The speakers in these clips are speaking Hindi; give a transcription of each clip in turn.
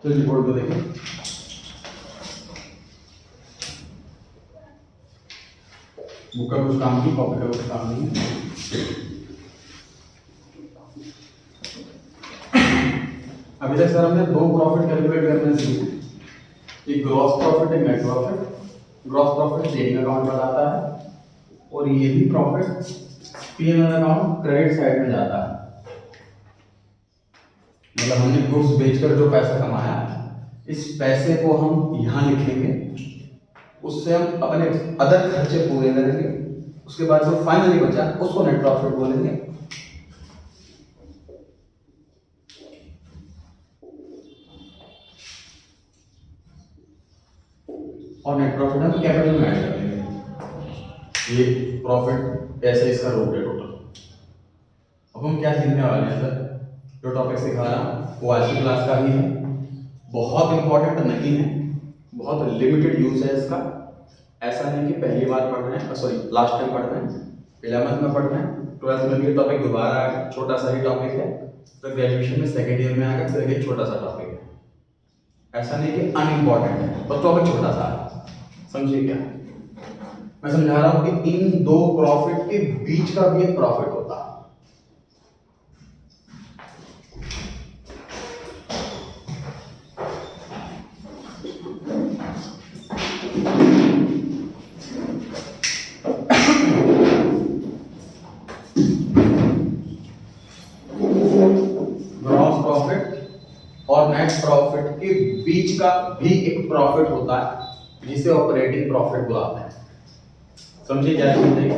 तो रिपोर्ट को देखिए। बुक का कुछ काम नहीं, कॉपी का कुछ काम नहीं है। अभी तक सर हमने दो प्रॉफिट कैलकुलेट करने सीखे, एक ग्रॉस प्रॉफिट, एक net profit. Gross profit trading account पर आता है और यही profit PNL account credit side में जाता है। मतलब हमने गुड्स बेचकर जो पैसा कमाया, इस पैसे को हम यहाँ लिखेंगे, उससे हम अपने अदर खर्चे पूरे करेंगे, उसके बाद जो फाइनली बचा उसको नेट प्रॉफिट बोलेंगे। और नेट प्रॉफिट हम कैपिटल में ऐड कर देंगे। ये प्रॉफिट ऐसे इसका रोक है टोटल। अब हम क्या सीखने वाले हैं सर? जो टॉपिक सिखा रहा हूँ वो आज की क्लास का ही है, बहुत इंपॉर्टेंट नहीं है, बहुत लिमिटेड यूज है इसका। ऐसा नहीं कि पहली बार पढ़ रहे हैं, सॉरी लास्ट टाइम पढ़ रहे हैं, 11th में पढ़ रहे हैं, 12th में ये टॉपिक दोबारा आया, छोटा सा ही टॉपिक है, तो ग्रेजुएशन में सेकेंड ईयर में आकर फिर एक छोटा सा टॉपिक है। ऐसा नहीं कि अनइम्पॉर्टेंट है, बस टॉपिक छोटा सा है, समझिए क्या मैं समझा रहा हूँ कि इन दो प्रॉफिट के बीच का भी एक प्रॉफिट होता है। और नेट प्रॉफिट के बीच का भी एक प्रॉफिट होता है जिसे ऑपरेटिंग प्रॉफिट बुलाते हैं। समझिए क्या समझिए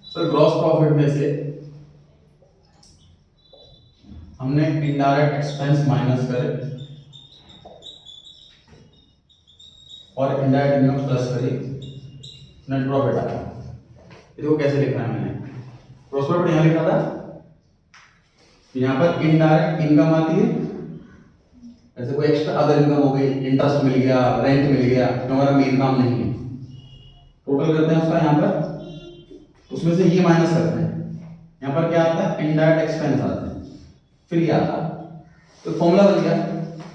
सर? ग्रॉस प्रॉफिट में से हमने इनडायरेक्ट एक्सपेंस माइनस करे और इनडायरेक्ट इनकम प्लस करी, नेट प्रॉफिट आया। इसको कैसे लिखा है मैंने? ग्रॉस प्रॉफिट यहां लिखा था, यहाँ पर इनडायरेक्ट इनकम आती है, ऐसे कोई एक्स्ट्रा अदर इनकम हो गई, इंटरेस्ट मिल गया, रेंट मिल गया, जो हमारा मेन काम नहीं है, टोटल करते हैं उसका यहाँ पर, उसमें से ये माइनस करते हैं। यहाँ पर क्या आता है? इनडायरेक्ट एक्सपेंस आते हैं, फिर ये आता है। तो फॉर्मूला बन गया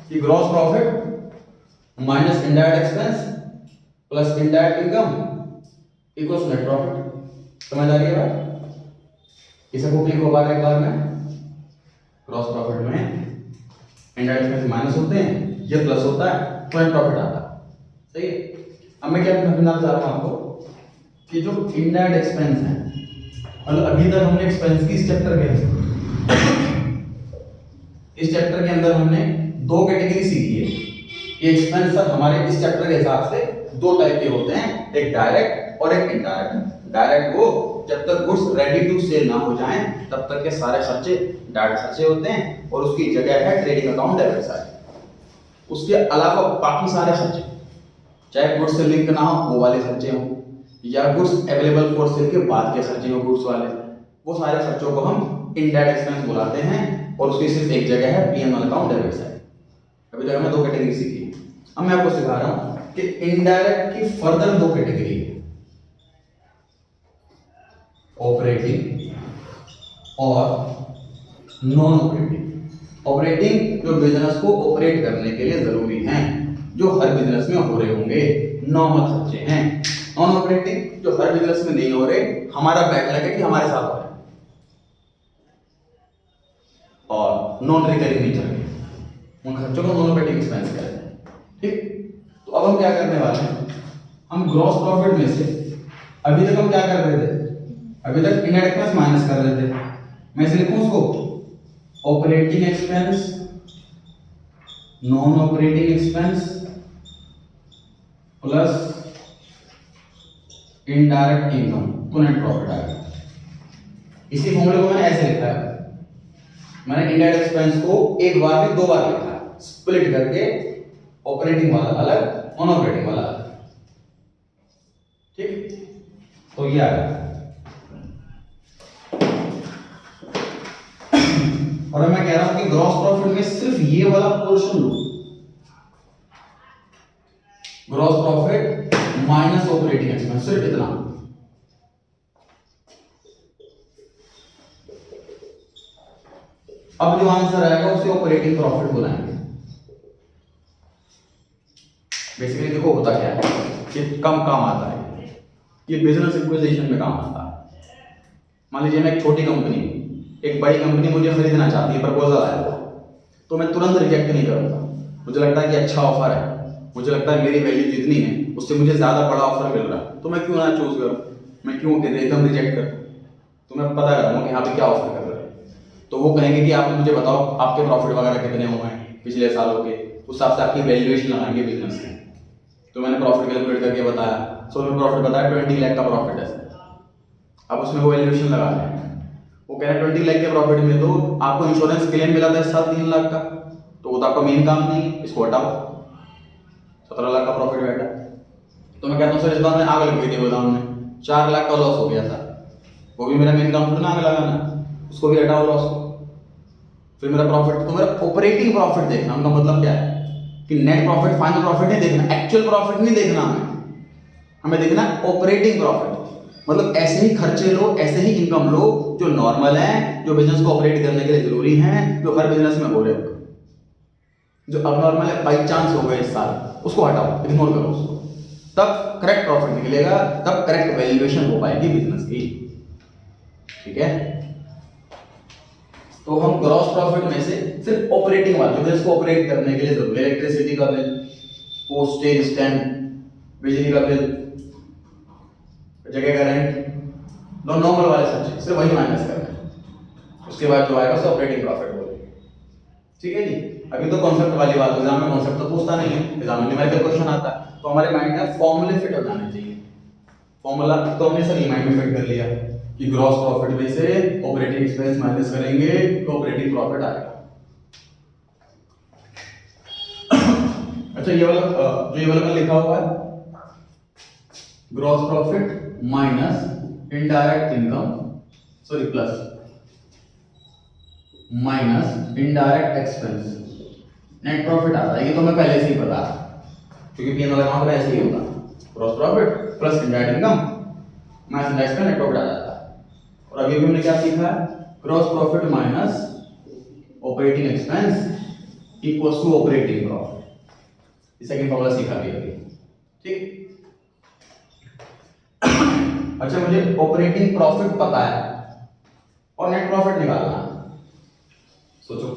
कि gross profit minus indirect expense plus indirect income equals net profit. समझ आ रही है बात? इसे को क्लिक होगा एक बार में। ग्रॉस प्रॉफिट में इनडायरेक्ट एक्सपेंस माइनस होते हैं, ये प्लस होता है, तो नेट प्रॉफिट आता है। सही है। अब मैं क्या समझाना चाह रहा हूं आपको कि जो इनडायरेक्ट एक्सपेंस है, मतलब अभी तक हमने एक्सपेंस की इस चैप्टर के अंदर हमने दो कैटेगरी सीखी है कि एक्सपेंस हमारे इस चैप्टर के हिसाब से दो टाइप के होते हैं, एक डायरेक्ट और एक इनडायरेक्ट। डायरेक्ट वो जब तक गुड्स रेडी टू सेल ना हो जाएं तब तक के सारे खर्चे डायरेक्ट खर्चे होते हैं और उसकी जगह है ट्रेडिंग अकाउंट डेबिट साइड। उसके अलावा बाकी सारे खर्चे, चाहे गुड्स से लिंक ना हो वो वाले खर्चे हों या गुड्स अवेलेबल फॉर सेल के बाद के खर्चे हो गुड्स वाले, वो सारे खर्चों को हम इनडायरेक्ट एक्सपेंस बुलाते हैं और उसकी सिर्फ एक जगह है पीएनएल अकाउंट डेबिट साइड। अभी तक हमने दो कैटेगरी सीखी, अब मैं आपको सिखा रहा हूं कि इनडायरेक्ट की फर्दर दो कैटेगरी है, ऑपरेटिंग और नॉन ऑपरेटिंग। ऑपरेटिंग जो बिजनेस को ऑपरेट करने के लिए जरूरी हैं, जो हर बिजनेस में हो रहे होंगे, नॉर्मल खर्चे हैं। नॉन ऑपरेटिंग जो हर बिजनेस में नहीं हो रहे, हमारा बैकलॉग है कि हमारे साथ हो रहे हैं, और नॉन रिकरिंग नेचर के उन खर्चों को नॉन ऑपरेटिंग एक्सपेंस कहते हैं। ठीक, तो अब हम क्या करने वाले हैं? हम ग्रॉस प्रॉफिट में से अभी तक हम क्या कर रहे थे? अभी तक इनडायरेक्ट एक्सपेंस माइनस कर रहे थे। मैं इसे लिखूं उसको operating expense, non operating expense plus indirect income, तो नेट प्रॉफिट आएगा। इसी फॉर्मूले को मैंने ऐसे लिखा है, मैंने इनडायरेक्ट एक्सपेंस को एक बार में दो बार लिखा है, स्प्लिट करके, ऑपरेटिंग वाला अलग, नॉन ऑपरेटिंग वाला अलग। ठीक, तो ये आ गया। और मैं कह रहा हूं कि ग्रॉस प्रॉफिट में सिर्फ ये वाला पोर्शन लो, gross profit minus operating expense, सिर्फ इतना। अब जो आंसर आएगा उसे ऑपरेटिंग प्रॉफिट बुलाएंगे। बेसिकली देखो होता क्या है, ये कम काम आता है, ये बिजनेस एक्विजिशन में काम आता है। मान लीजिए मैं एक छोटी कंपनी, एक बड़ी कंपनी मुझे खरीदना चाहती है, प्रपोजल आया था, तो मैं तुरंत रिजेक्ट नहीं करूंगा। मुझे लगता है कि अच्छा ऑफर है, मुझे लगता है मेरी वैल्यू जितनी है उससे मुझे ज्यादा बड़ा ऑफर मिल रहा है, तो मैं क्यों ना चूज करूं, मैं क्यों एकदम रिजेक्ट करूं। तो मैं पता करूंगा कि यहाँ पे क्या ऑफर कर रहे हैं। तो वो कहेंगे कि आप मुझे बताओ आपके प्रॉफिट वगैरह कितने हुए हैं पिछले सालों के, उस हिसाब से आपकी वैल्यूएशन लगाएंगे बिजनेस की। तो मैंने प्रॉफिट कैलकुलेट करके बताया, सो मैं प्रॉफिट बताया 20 लाख का प्रॉफिट है, अब उसमें वो वैल्यूएशन लगा लें। वो कह रहे हैं 20 लाख के प्रॉफिट में तो आपको इंश्योरेंस क्लेम मिला था इस साल 3 लाख का, तो वो तो आपका मेन काम नहीं है, इसको हटाओ, 17 लाख का प्रॉफिट बैठा। तो मैं कहता हूँ सर इस बार मैंने आग लग गई थी गोदाम में, 4 लाख का लॉस हो गया था, वो भी मेरा मेन काम थोड़ा ना आग लगाना, उसको भी हटाओ लॉस को। फिर मेरा प्रॉफिट, तो मेरा ऑपरेटिंग प्रॉफिट देखना, उनका मतलब क्या है कि नेट प्रॉफिट फाइनल प्रॉफिट नहीं देखना, एक्चुअल प्रॉफिट नहीं देखना, हमें देखना ऑपरेटिंग प्रॉफिट। मतलब ऐसे ही खर्चे लो, ऐसे ही इनकम लो जो नॉर्मल है, जो बिजनेस को ऑपरेट करने के लिए जरूरी है, जो हर बिजनेस में हो रहे हैं। जो अब नॉर्मल है बाई चांस हो गए इस साल, उसको हटाओ, इग्नोर करो उसको, तब करेक्ट प्रॉफिट निकलेगा, तब करेक्ट वैल्यूएशन हो पाएगी बिजनेस की। ठीक है, तो हम ग्रॉस प्रॉफिट में से सिर्फ ऑपरेटिंग वाला जो बिजनेस को ऑपरेट करने के लिए जरूरी है, इलेक्ट्रिसिटी का बिल, पोस्टेज स्टैम्प, बिजली का बिल, जगह का रेंट, दो नॉर्मल वाले सब्जेक्ट सिर्फ वही माइनस करना है, उसके बाद जो आएगा उसे ऑपरेटिंग प्रॉफिट बोलेंगे। ठीक है जी, अभी तो कॉन्सेप्ट वाली बात, एग्जाम में कॉन्सेप्ट तो पूछता नहीं है, एग्जाम में न्यूमेरिकल क्वेश्चन आता है, तो हमारे माइंड में फॉर्मूले फिट हो जाने चाहिए। फॉर्मूला तो हमने सर माइंड में फिट कर लिया कि ग्रॉस प्रॉफिट में से ऑपरेटिंग एक्सपेंस माइनस करेंगे तो ऑपरेटिंग प्रॉफिट आएगा। अच्छा, ये वाला जो ये वाला लिखा हुआ है gross profit minus indirect income, sorry plus minus indirect expense, net profit आता है। ये तो मैं पहले से ही पता, क्योंकि पी&एल अकाउंट में ऐसे ही होगा, gross profit plus indirect income minus indirect expense, net profit आ जाता है। और अभी भी हमने क्या सीखा, gross profit minus operating expense equals to operating profit, second formula सीखा भी अभी। ठीक, अच्छा मुझे ऑपरेटिंग प्रॉफिट पता है और नेट प्रॉफिट निकालना है, सोचो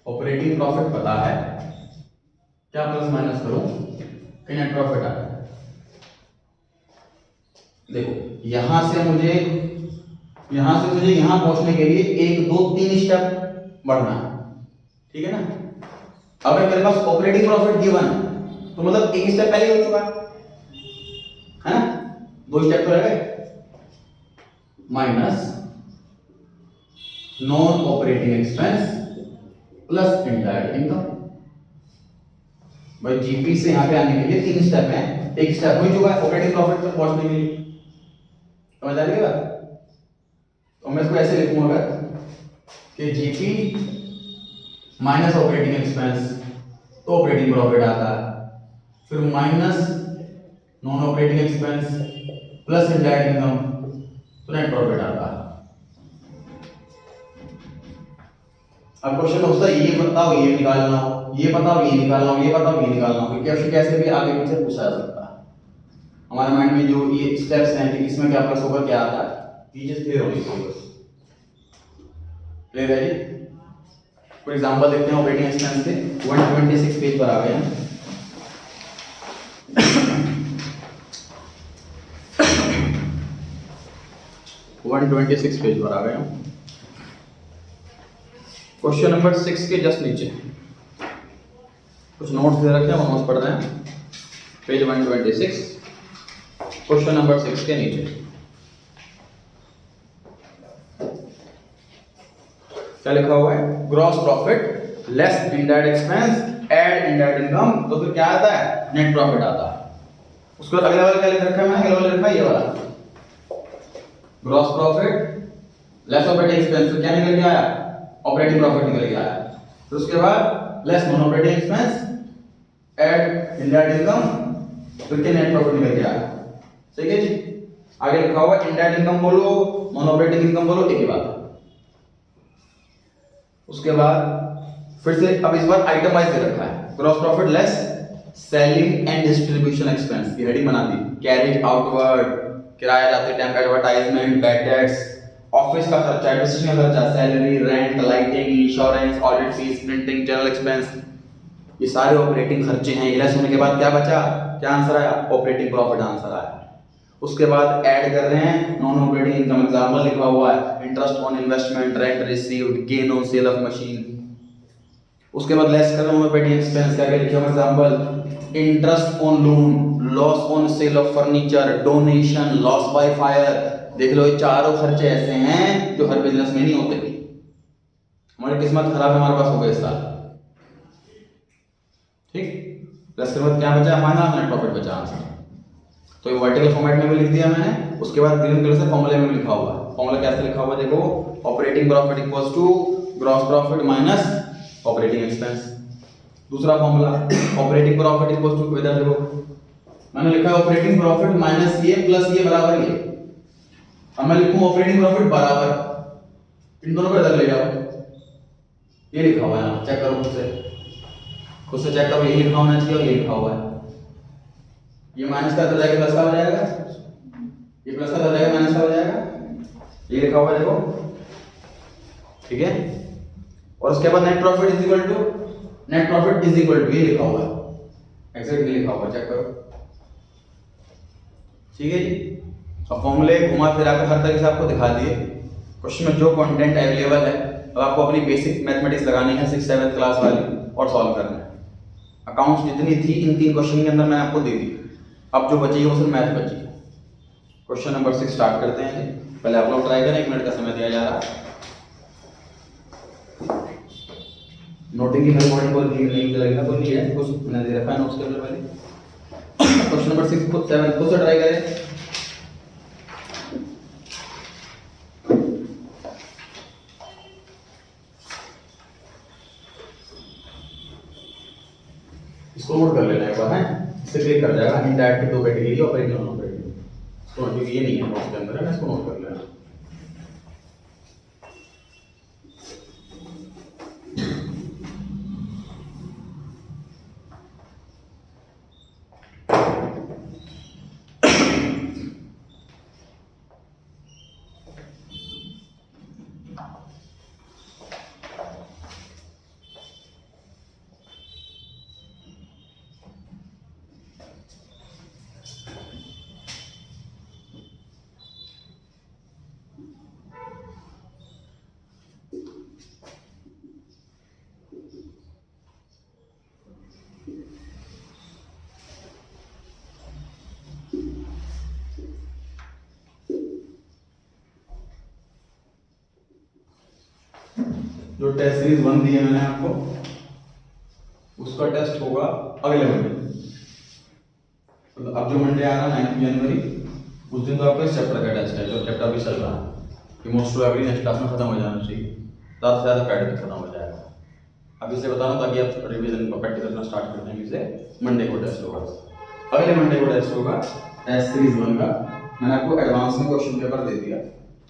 ऑपरेटिंग प्रॉफिट पता है, क्या प्लस माइनस करूं कि नेट प्रॉफिट आ जाए। देखो यहां से मुझे यहां पहुंचने के लिए 1 2 3 स्टेप बढ़ना है, ठीक है ना। अब मेरे पास ऑपरेटिंग प्रॉफिट गिवन है, तो मतलब एक स्टेप पहले हो चुका है ना, 2 स्टेप तो रह गए। Minus non operating expense plus indirect income. भाई जीपी से यहां पे आने के लिए 3 स्टेप हैं, एक स्टेप हो चुका है ऑपरेटिंग प्रॉफिट तक पहुंचने के लिए, समझ आ रही है बात। तो मैं इसको ऐसे लिखूंगा कि जीपी माइनस ऑपरेटिंग एक्सपेंस तो ऑपरेटिंग प्रॉफिट आता है, फिर minus non operating expense plus indirect income तो नेट प्रॉफिट आता है। अब क्वेश्चन होता है ये बताओ ये निकालना हो, ये बताओ ये निकालना हो, ये बताओ ये निकालना हो, क्वेश्चन कैसे भी आगे पीछे पूछा जा सकता है। हमारे माइंड में जो ये स्टेप्स हैं कि किसमें क्या प्लस होगा क्या आता है, ये चीज क्लियर होनी चाहिए बस। क्लियर है जी। फॉर एग्जांपल देखते हैं ऑपरेटिंग एक्सपेंस के 126 पेज पर आ गए हैं। पेज पर आ गए हैं। क्वेश्चन नंबर 6 के जस्ट नीचे कुछ नोट्स दे रखे हैं, वो नोट्स पढ़ रहे हैं। पेज 126 क्वेश्चन नंबर 6 के नीचे क्या लिखा हुआ है, gross profit less indirect expense add indirect income, तो फिर क्या आता है, नेट प्रॉफिट आता है। उसके बाद अगला वाला क्या लिख रखा है मैंने, अगला वाला लिखा है ये वाला, gross profit less operating expense, क्या निकल के आया, ऑपरेटिंग प्रॉफिट निकल के आया। फिर उसके बाद less non operating expense add indirect income, फिर के नेट प्रॉफिट निकल के आया। ठीक है जी। आगे लिखा हुआ इंडायरेक्ट इनकम बोलो, नॉन ऑपरेटिंग इनकम बोलो, एक ही बात है। उसके बाद फिर से अब इस बार आइटम वाइज दे रखा है, gross profit less selling and distribution expense, ये हेडिंग बना दी, कैरेज आउटवर्ड, किराया लाते time, advertisement, bad debts, office का खर्चा, एडमिनिस्ट्रेशन का खर्चा, salary, rent, lighting, insurance, audit fees, printing, general expense, ये सारे ऑपरेटिंग खर्चे हैं। इलेक्शन होने के बाद क्या बचा, क्या आंसर आया, ऑपरेटिंग प्रॉफिट आंसर आया। उसके बाद ऐड कर रहे हैं नॉन ऑपरेटिंग इनकम, एग्जांपल लिखा हुआ है interest on investment, rent received, gain on sale of machine. उसके बाद लेस कर रहे हैं ऑपरेटिंग एक्सपेंस, क्या लिखा हुआ example interest on loan, loss on sale of furniture, donation, loss by fire. देख लो ये चारों खर्चे ऐसे हैं जो हर बिजनेस में नहीं होते। हमारी किस्मत खराब है, हमारे पास हो गए इस साल, ठीक। प्लस के बाद क्या बचा हमारा, नेट प्रॉफिट बचा आंसर। तो ये वर्टिकल फॉर्मेट में भी लिख दिया मैंने। उसके बाद ग्रीन कलर से फॉर्मूले में भी लिखा हुआ है। फॉर्मूला कैसे लिखा हुआ देखो, operating profit equals to gross profit minus operating expense. दूसरा formula operating profit equals to, इधर देखो मैंने लिखा है ऑपरेटिंग प्रॉफिट माइनस ये प्लस ये बराबर ये। अब मैं लिखूं ऑपरेटिंग प्रॉफिट बराबर, इन दोनों को इधर ले जाओ, ये लिखा हुआ है, चेक करो खुद से चेक करो, यही लिखा होना चाहिए और ये लिखा हुआ है। ये माइनस का जाएगा प्लस का हो जाएगा, ये प्लस का हो जाएगा माइनस का हो जाएगा, ये लिखा हुआ है देखो, ठीक है। और उसके बाद net profit is equal to, net profit is equal to ये लिखा हुआ है, एग्जैक्टली लिखा हुआ है, चेक करो, ठीक है जी। अब फॉर्मूले घुमा फिरा कर हर तरीके से आपको दिखा दिए। क्वेश्चन में जो कंटेंट अवेलेबल है, अब आपको अपनी बेसिक मैथमेटिक्स लगानी है 6th 7th क्लास वाली और सॉल्व करना है। अकाउंट्स जितनी थी इन 3 क्वेश्चन के अंदर मैंने आपको दे दी। अब जो बची है वो सिर्फ मैथ बची है। क्वेश्चन नंबर 6 स्टार्ट करते हैं। पहले आप लोग ट्राई करें, 1 मिनट का समय दिया जा रहा है। नोटिंग की मेरे पॉइंट को नहीं लगेगा, कोई नहीं है, कुछ मैंने दे रखा है नोट्स के अंदर पहले। क्वेश्चन नंबर 6 को 7 को से ट्राई करें। इसको नोट कर लेना एक बार, है इससे क्लिक कर जाएगा। इनडायरेक्ट की 2 कैटेगरी, ऑपरेटिंग और नॉन ऑपरेटिंग। तो क्योंकि ये नहीं है नोट्स के अंदर है, मैं इसको नोट कर लेना। जो टेस्ट सीरीज 1 दी है मैंने आपको, उसका टेस्ट होगा अगले मंडे। अब जो मंडे आ रहा है 9 जनवरी, उस दिन तो आपको इस चैप्टर का टेस्ट है, जो चैप्टर अभी चल रहा है। मोस्ट प्रोबेबली नेक्स्ट क्लास में खत्म हो जाना चाहिए, ज़्यादा से ज़्यादा पैड खत्म हो जाएगा। अभी से बता रहा हूँ ताकि आप रिविजन को प्रैक्टिस करना स्टार्ट कर दें। इसे मंडे को टेस्ट होगा, अगले मंडे को टेस्ट होगा टेस्ट सीरीज 1 का। मैंने आपको एडवांस में क्वेश्चन पेपर दे दिया,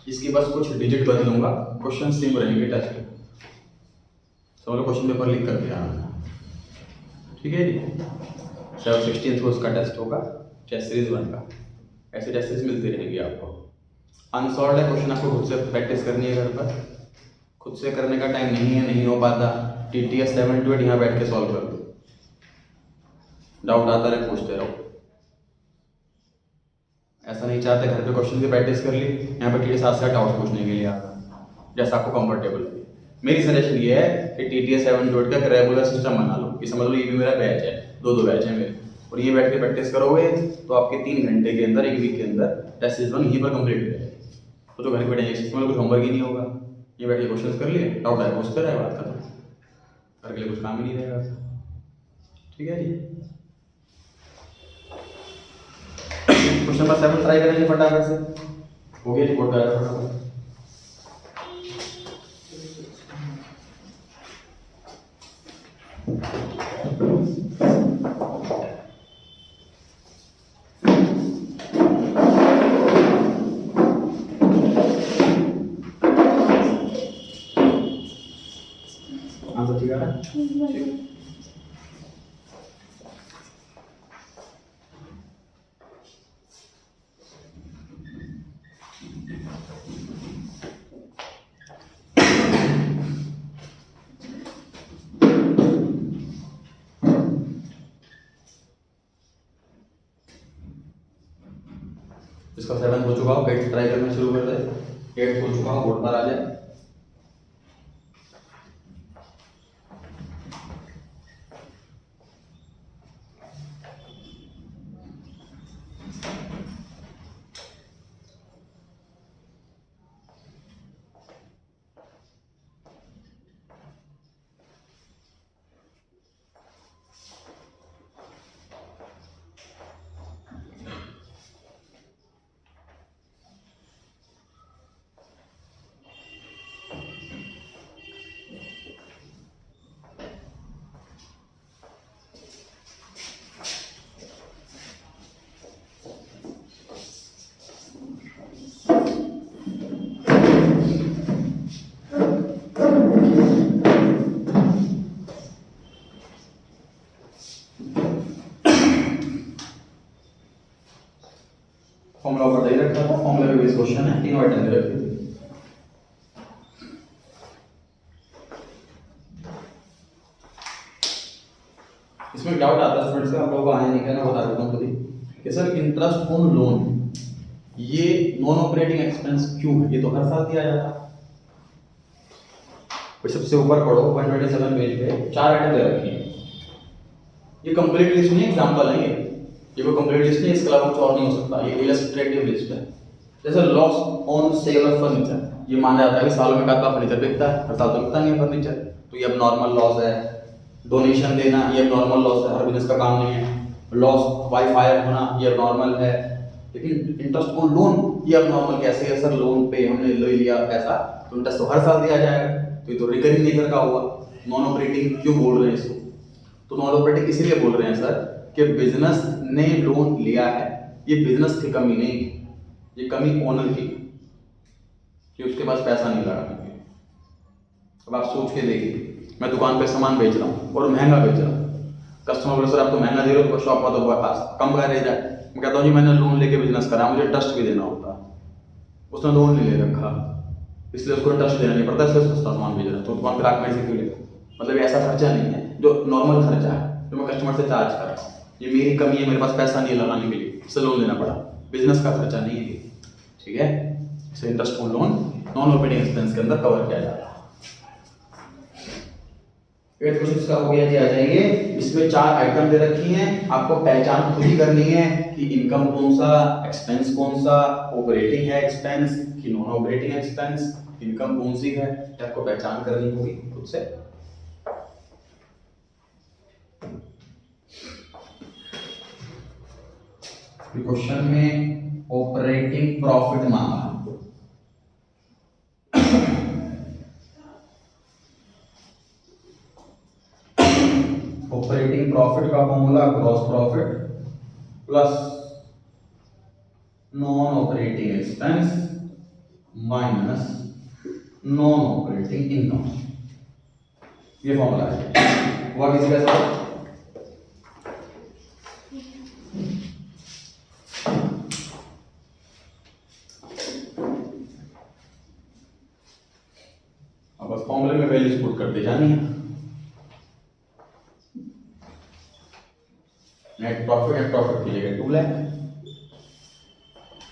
इसकी बस कुछ डिजिट बदलूंगा, क्वेश्चन सेम रहेंगे टेस्ट में। सब क्वेश्चन पेपर लिख कर दिया, ठीक है जी। 16th को उसका टेस्ट होगा, टेस्ट सीरीज 1 का। ऐसे टेस्ट सीरीज मिलते रहेंगे आपको। अनसॉल्व है क्वेश्चन, आपको खुद से प्रैक्टिस करनी है घर पर। खुद से करने का टाइम नहीं है, नहीं हो पाता, TTS 7 to 8 यहाँ बैठ के सॉल्व कर दो। डाउट आता रहे पूछते रहो, ऐसा नहीं चाहते घर पे क्वेश्चन की प्रैक्टिस कर ली, यहाँ पे TTS 7 से डाउट पूछने के लिए आता, जैसा आपको कंफर्टेबल है। मेरी सजेशन ये है कि TTS 7 to 8 का रेगुलर सिस्टम बना लो। ये समझ लो ये भी मेरा बैच है, 2 बैच है मेरे, और ये बैठ के प्रैक्टिस करोगे तो आपके 3 घंटे के अंदर, 1 वीक के अंदर टेस्ट सीरीज 1 यहीं पर कंप्लीट हो जाएगी। तो जो घर पे बैठेंगे इसमें कुछ होमवर्क ही नहीं होगा, ये बैठ के क्वेश्चन कर लिए, डाउट आए पूछते रहे, बात खत्म, घर के लिए कुछ काम ही नहीं रहेगा, ठीक है जी। क्वेश्चन नंबर 7 ट्राई करेंगे फटाफट से, हो गया रिपोर्ट करा फटाफट। आंसर ठीक आ रहा है? ठीक। इसका 7 हो चुका हो, 8 ट्राई करना शुरू कर दे। 8 हो चुका हो, बोर्ड पर आ जाए। फॉर्मूला ऊपर दे रखा था, फॉर्मूला पे बेस क्वेश्चन है, तीनों आइटम दे रखे थे। इसमें डाउट आता है स्टूडेंट्स का, आप लोगों को आने नहीं कहना, बता देता हूँ खुद ही कि सर इंटरेस्ट ऑन लोन ये नॉन ऑपरेटिंग एक्सपेंस क्यों है? ये तो हर साल दिया जाता है। सबसे ऊपर पढ़ो 127 पेज पे 4 आइटम दे रखी है। ये कंप्लीट लिस्ट नहीं, एग्जांपल है ये कोई कंप्लीट लिस्ट नहीं, इसके अलावा कुछ और नहीं हो सकता, ये इलस्ट्रेटिव लिस्ट है। जैसे loss on sale of furniture, ये माना जाता है कि सालों में कितना फर्नीचर बिकता है, हर साल तो बिकता नहीं है फर्नीचर, तो ये अब नॉर्मल लॉस है। डोनेशन देना ये अब नॉर्मल लॉस है, हर बिजनेस का काम नहीं है। लॉस बाय फायर होना ये अब नॉर्मल है। लेकिन इंटरेस्ट ऑन लोन ये अब नॉर्मल कैसे है? सर लोन पे हमने ले लिया पैसा तो इंटरेस्ट तो हर साल दिया जाएगा, तो ये तो रिकरिंग नेचर का हुआ। नॉन ऑपरेटिंग क्यों बोल रहे हैं इसको? तो नॉन ऑपरेटिंग इसलिए बोल रहे हैं सर कि बिजनेस ने लोन लिया है, ये बिजनेस की कमी नहीं, ये कमी ओनर की कि उसके पास पैसा नहीं लगा। अब आप सोच के देखिए, मैं दुकान पे सामान बेच रहा हूँ और महंगा बेच रहा हूँ, कस्टमर बोले सर आप तो महंगा दे रहे हो, तो शॉप वाला तो पास कम का रह जाए। मैं कहता हूँ जी मैंने लोन लेके बिजनेस करा, मुझे ट्रस्ट भी देना होता, उसने लोन नहीं ले रखा इसलिए उसको ट्रस्ट देना नहीं पड़ता, इसलिए सस्ता सामान बेच रहा है, तो दुकान पर आकर से क्यों लेगा? मतलब ऐसा खर्चा नहीं है जो नॉर्मल खर्चा है जो मैं कस्टमर से चार्ज कर रहा हूँ, ये मेरी कमी है, मेरे पास पैसा नहीं लगाने के लिए, इससे लोन लेना पड़ा, बिजनेस का खर्चा नहीं है। ठीक है, इसे interest on loan non operating expense के अंदर कवर किया जाता है। क्वेश्चन इसका हो गया जी, आ जाइए। इसमें 4 आइटम दे रखी हैं, आपको पहचान खुद ही करनी है कि इनकम कौन सा, एक्सपेंस कौन सा, ऑपरेटिंग है एक्सपेंस कि नॉन ऑपरेटिंग एक्सपेंस, इनकम कौन सी है, आपको पहचान करनी होगी खुद से। क्वेश्चन में ऑपरेटिंग प्रॉफिट मांगा, ऑपरेटिंग प्रॉफिट का formula gross profit plus non operating expense minus non operating income, ये फॉर्मूला है। What is this? अब बस फॉर्मूले में वैल्यूज पुट करते जानी है। नेट प्रॉफिट की जगह 2 लाख,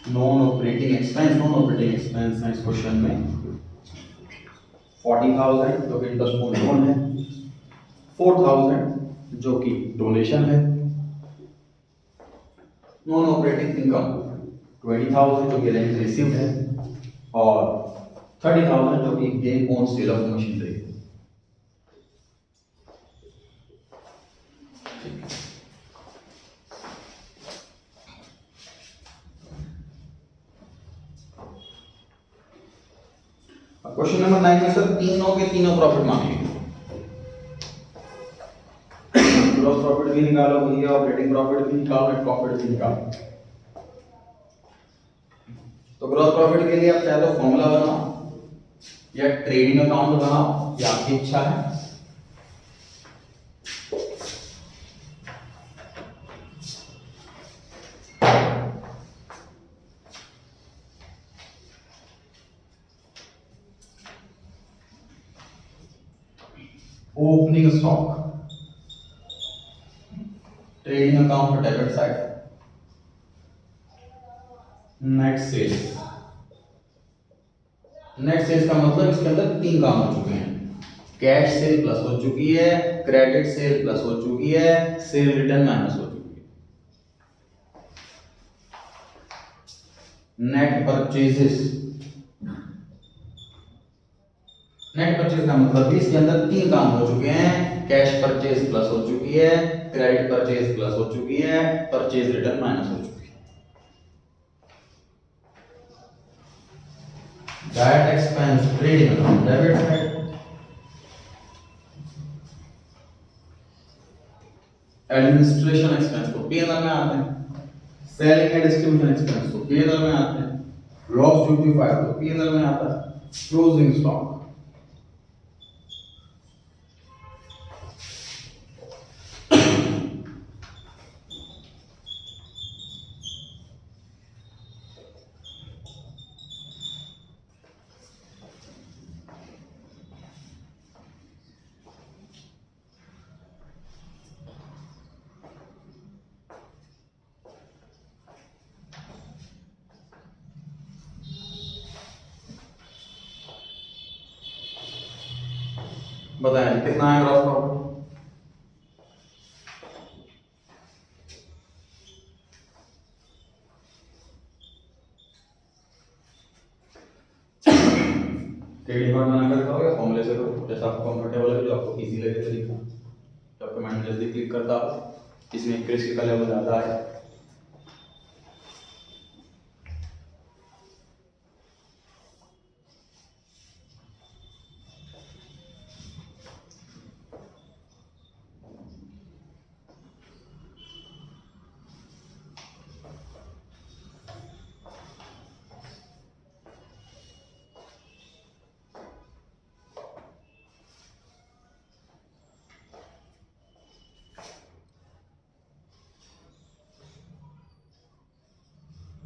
नॉन ऑपरेटिंग एक्सपेंस है इस क्वेश्चन में 40,000 जो कि इंटरेस्ट ऑन लोन है, 4,000 जो कि डोनेशन है, नॉन ऑपरेटिंग इनकम 20,000 जो कि रेंट रिसीव्ड है, और 30,000 जो कि gain on sale of machinery है। क्वेश्चन नंबर 9 में सर तीनों के तीनों प्रॉफिट मांगे, ग्रॉस प्रॉफिट भी निकालो भैया, ऑपरेटिंग प्रॉफिट भी निकालो, नेट प्रॉफिट भी निकालो। तो ग्रॉस प्रॉफिट के लिए आप चाहे तो फॉर्मूला बनाओ या ट्रेडिंग अकाउंट बनाओ, ये आपकी इच्छा है। Opening stock, trading account debit side, net sales. Net sales का मतलब इसके अंदर तीन काम हो चुके हैं, कैश सेल प्लस हो चुकी है, क्रेडिट सेल प्लस हो चुकी है, सेल रिटर्न माइनस हो चुकी है। नेट परचेजेस, नेट परचेज का मतलब इसके अंदर तीन काम हो चुके हैं, कैश परचेज प्लस हो चुकी है, क्रेडिट परचेज प्लस हो चुकी है, परचेज रिटर्न माइनस हो चुकी है। Direct expense, trading account debit side, administration expense तो पीएनएल में आते हैं, सेलिंग एंड डिस्ट्रीब्यूशन एक्सपेंस तो पीएनएल में आते हैं, लॉस ड्यू टू फायर तो पीएनएल में आता है, क्लोजिंग स्टॉक। बताएं कितना है ग्रॉस प्रॉफिट? ट्रेडिंग अकाउंट बनाकर करोगे फॉर्मूले से करो, जैसा आपको कंफर्टेबल है, जो आपको इजी लगे तरीका, जो आपका माइंड जल्दी क्लिक करता हो, इसमें एक्यूरेसी का लेवल ज़्यादा है।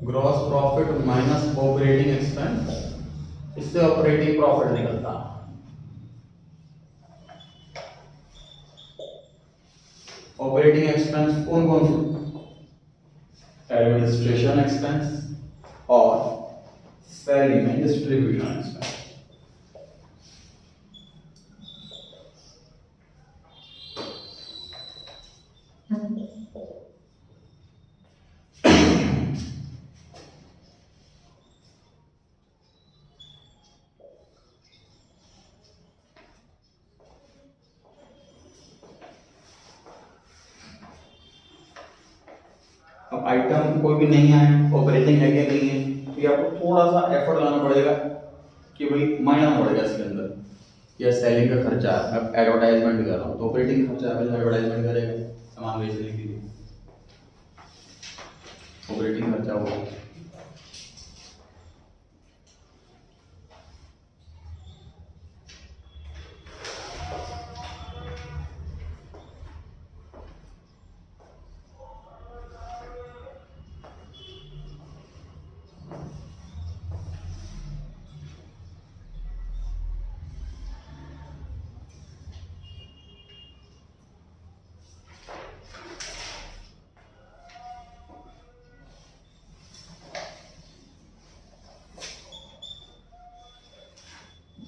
Gross profit minus operating expense, इससे ऑपरेटिंग प्रॉफिट निकलता है। ऑपरेटिंग एक्सपेंस कौन कौन से? एडमिनिस्ट्रेशन एक्सपेंस और सेलिंग एंड डिस्ट्रीब्यूशन एक्सपेंस। अब आइटम कोई भी नहीं है, ऑपरेटिंग है क्या नहीं है, तो ये आपको थोड़ा सा एफर्ट लगाना पड़ेगा कि भाई मायना पड़ेगा इसके अंदर। या सेलिंग का खर्चा है, मैं एडवर्टाइजमेंट कर रहा हूँ तो ऑपरेटिंग खर्चा है, पहले एडवर्टाइजमेंट करेगा सामान बेचने के लिए, ऑपरेटिंग खर्चा होगा।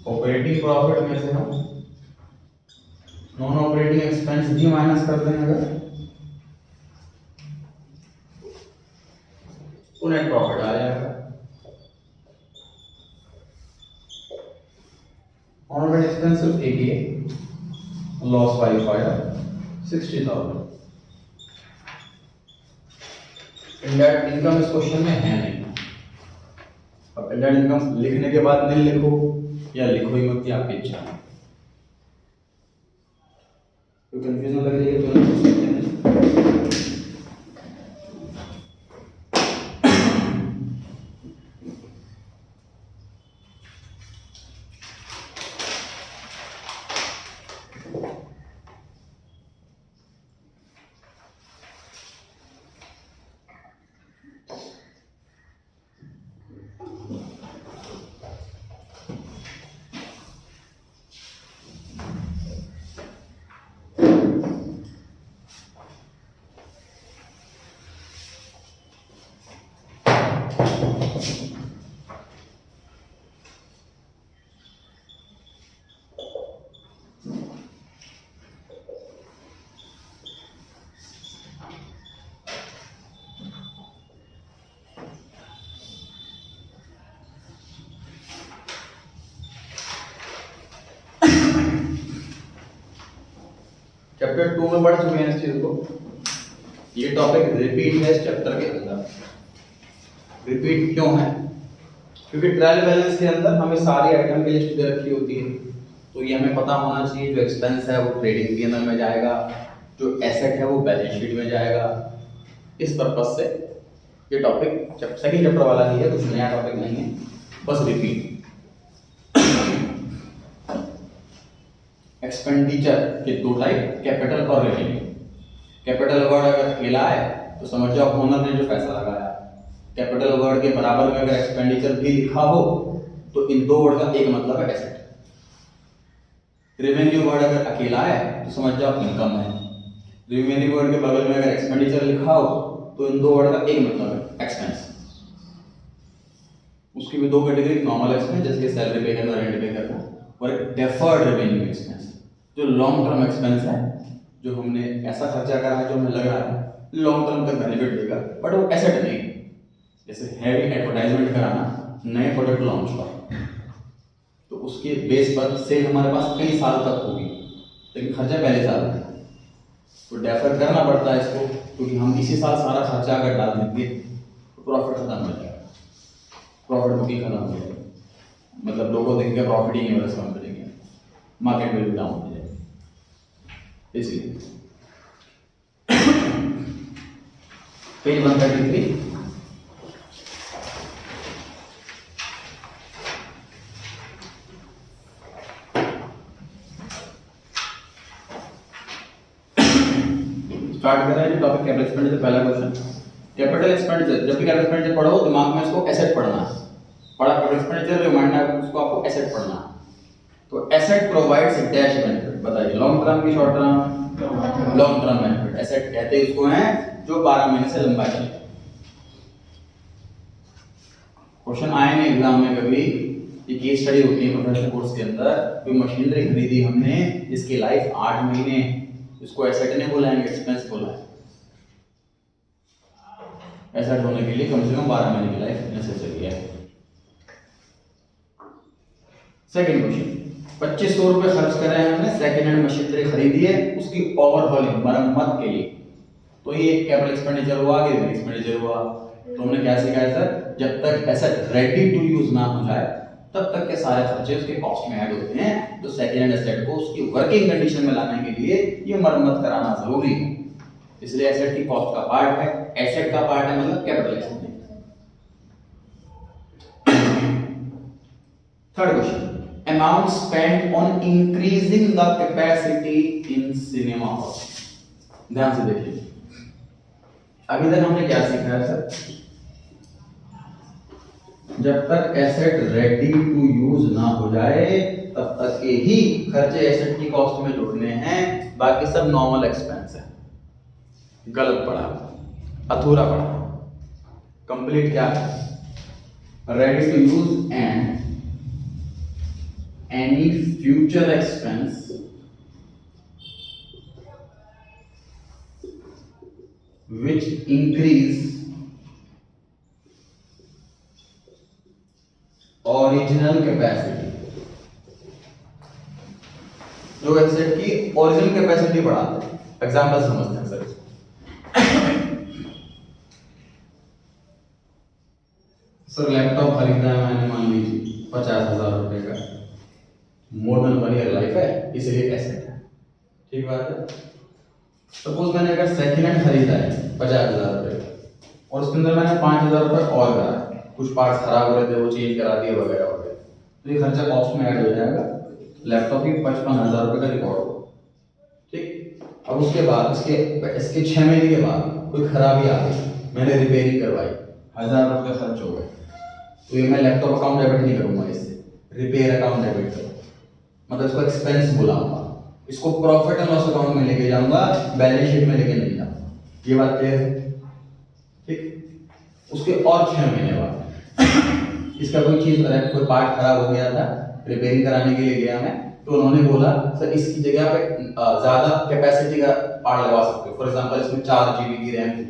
ऑपरेटिंग प्रॉफिट में से हम नॉन ऑपरेटिंग एक्सपेंस भी माइनस कर दें अगर, तो नेट प्रॉफिट आ जाएगा। नॉन ऑपरेटिंग एक्सपेंस सिर्फ एक ही है, loss by fire 60,000। Indirect income इस क्वेश्चन में है नहीं। अब इनडायरेक्ट इनकम लिखने के बाद नहीं लिखो या लिखो ही मत, आपकी इच्छा, तो कंफ्यूजन लग रही है तो नहीं लिख सकते हैं। चैप्टर 2 में पढ़ चुके हैं इस चीज को। ये टॉपिक रिपीट है इस चैप्टर के अंदर। रिपीट क्यों है? क्योंकि ट्रायल बैलेंस के अंदर हमें सारी आइटम की लिस्ट दे रखी होती है, तो ये हमें पता होना चाहिए जो एक्सपेंस है वो ट्रेडिंग पी&एल में जाएगा, जो एसेट है वो बैलेंस शीट में जाएगा। इस पर्पज से ये टॉपिक सेकंड चैप्टर वाला ही है, कुछ नया टॉपिक नहीं है, बस रिपीट। एक्सपेंडिचर के दो टाइप, कैपिटल और रेवेन्यू। कैपिटल वर्ड अगर अकेला है तो समझ जाओ ओनर ने जो पैसा लगाया। कैपिटल वर्ड के बराबर में अगर एक्सपेंडिचर भी लिखा हो तो इन दो वर्ड का एक मतलब है एसेट। रेवेन्यू वर्ड अगर अकेला है तो समझ जाओ इनकम है। रेवेन्यू वर्ड के बगल में अगर एक्सपेंडिचर लिखा हो तो इन दो वर्ड का एक मतलब है एक्सपेंस। उसकी भी दो कैटेगरी, नॉर्मल एक्सपेंस जैसे सैलरी पे करना, रेंट पे करना, और एक डेफर्ड रेवेन्यू एक्सपेंस जो लॉन्ग टर्म एक्सपेंस है, जो हमने ऐसा खर्चा करा है जो हमें लग रहा है लॉन्ग टर्म तक बेनिफिट देगा, बट वो एसेट नहीं। जैसे हैवी एडवर्टाइजमेंट कराना नए प्रोडक्ट लॉन्च पर, तो उसके बेस पर सेल हमारे पास कई साल तक होगी, लेकिन खर्चा पहले साल है, तो डेफर करना पड़ता है इसको, क्योंकि हम इसी साल सारा खर्चा अगर डाल देंगे तो प्रॉफिट खत्म हो जाएगा, प्रॉफिट बुकिंग खत्म हो जाएगी, मतलब लोगों देखेंगे प्रॉफिट ही नहीं हो रहा कंपनी में, मार्केट वैल्यू डाउन हो जाएगी। इसलिए पेज 133 स्टार्ट कर रहे हैं टॉपिक कैपिटल एक्सपेंडिचर। पहला क्वेश्चन, कैपिटल एक्सपेंडिचर। जब भी कैपिटल एक्सपेंडिचर पढ़ो दिमाग में इसको एसेट पढ़ना है। पढ़ा कैपिटल एक्सपेंडिचर, रिमाइंडर उसको आपको एसेट पढ़ना है। तो एसेट प्रोवाइड्स डैश बेनिफिट, बताइए लॉन्ग टर्म की short term? Long term benefit. Asset कहते हैं उसको है जो 12 महीने से लंबा चले। क्वेश्चन आए नहीं एग्जाम में कभी, ये केस स्टडी होती है प्रोफेशनल कोर्स के अंदर, कोई मशीनरी खरीदी हमने जिसकी लाइफ 8 महीने, इसको एसेट नहीं बोला है, एक्सपेंस बोला है। एसेट होने के लिए कम से कम 12 महीने की लाइफ नेसेसरी है। सेकंड क्वेश्चन, 2500 रुपए खर्च करे हैं हमने, सेकंड हैंड मशीनरी खरीदी है उसकी ओवरहॉलिंग मरम्मत के लिए, तो ये कैपिटल एक्सपेंडिचर हुआ, आगे एक्सपेंडिचर हुआ। तो हमने क्या सीखा है सर, जब तक एसेट रेडी टू यूज ना हो जाए तब तक के सारे खर्चे उसके कॉस्ट में ऐड होते हैं। तो सेकंड हैंड एसेट को उसकी वर्किंग कंडीशन में लाने के लिए ये मरम्मत कराना जरूरी है, इसलिए एसेट की कॉस्ट का पार्ट है। एसेट का पार्ट है मतलब capital expenditure. Third question, amount spent on increasing the capacity in cinema hall. ध्यान से देखिए, अभी तक हमने क्या सीखा है सर, जब तक एसेट रेडी टू यूज ना हो जाए तब तक के ही खर्चे एसेट की कॉस्ट में जोड़ने हैं, बाकी सब नॉर्मल एक्सपेंस है। गलत पढ़ा, अधूरा पढ़ा। कंप्लीट क्या है, ready to use and any future expense which increase original capacity, जो एसेट की ओरिजिनल कैपेसिटी बढ़ाते हैं। एग्जांपल समझते हैं सर, सर लैपटॉप खरीदा है मैंने, मान लीजिए 50,000 रुपए का, मोर देन 1 ईयर लाइफ है इसलिए एसेट है, ठीक बात है। सपोज मैंने अगर सेकंड हैंड खरीदा है 50,000 रुपए का, और उसके अंदर मैंने 5,000 रुपए और करा, कुछ पार्ट्स खराब हो रहे थे वो चेंज करा दिए वगैरह वगैरह, तो ये खर्चा कॉस्ट में ऐड हो जाएगा। लैपटॉप की 55,000 रुपए का रिकॉर्ड हो, ठीक। अब उसके बाद इसके 6 महीने के बाद कोई खराबी आ गई, मैंने रिपेयरिंग करवाई, 1,000 रुपए खर्च हो गए, तो ये मैं लैपटॉप अकाउंट डेबिट नहीं करूंगा, इससे रिपेयर अकाउंट डेबिट करूंगा, मतलब इसको एक्सपेंस बोलाऊंगा। इसको प्रॉफिट एंड लॉस अकाउंट में लेके जाऊंगा, बैलेंस शीट में लेके नहीं जाऊंगा। ये बात क्लियर है, ठीक। उसके और 6 महीने बाद इसका कोई चीज कोई पार्ट खराब हो गया था, रिपेयरिंग कराने के लिए गया मैं, तो उन्होंने बोला सर इसकी जगह पे ज्यादा कैपेसिटी का पार्ट लगा सकते हो। फॉर एग्जांपल इसमें 4 GB की रैम थी,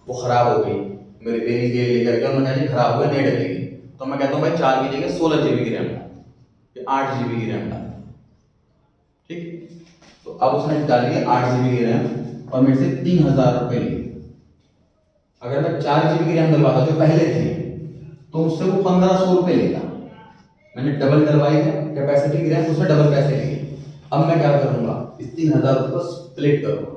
वो खराब हो गई, मैं रिपेयरिंग के लिए लेकर गया, उन्होंने कहा खराब हो गई नहीं डलेगी, तो मैं कहता हूँ भाई 4 की जगह 16 GB की रैम डाल, 8 GB की रैम डाल, ठीक। तो अब उसने डाल दिया 8 GB की रैम और मेरे से 3000 रुपये लिए। अगर मैं 4 GB की रैम डलवाता जो पहले थी तो उससे वो 1500 रुपये लेता। मैंने डबल डलवाई है कैपेसिटी की रैम, उसमें डबल पैसे लिए। अब मैं क्या करूंगा, इस 3000 रुपये को स्प्लिट करूंगा।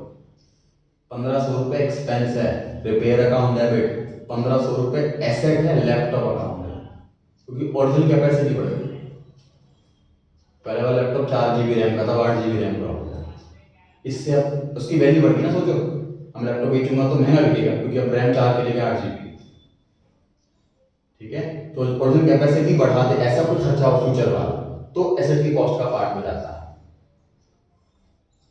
1500 रुपये एक्सपेंस है, रिपेयर अकाउंट डेबिट, 1500 रुपये एसेट है, लैपटॉप अकाउंट है, क्योंकि ओरिजिनल कैपेसिटी बढ़ गई। पहले वाला लैपटॉप 4 GB रैम का था, 8 GB रैम का हो गया। इससे अब उसकी वैल्यू बढ़ गई ना। सोचो हम लैपटॉप बेचूंगा तो महंगा बिकेगा, क्योंकि अब रैम 4 के जगह 8 GB। ठीक है, तो ओरिजिनल कैपेसिटी बढ़ा दे, ऐसा कुछ खर्चा हो फ्यूचर वाला तो एसेट की कॉस्ट का पार्ट में जाता है।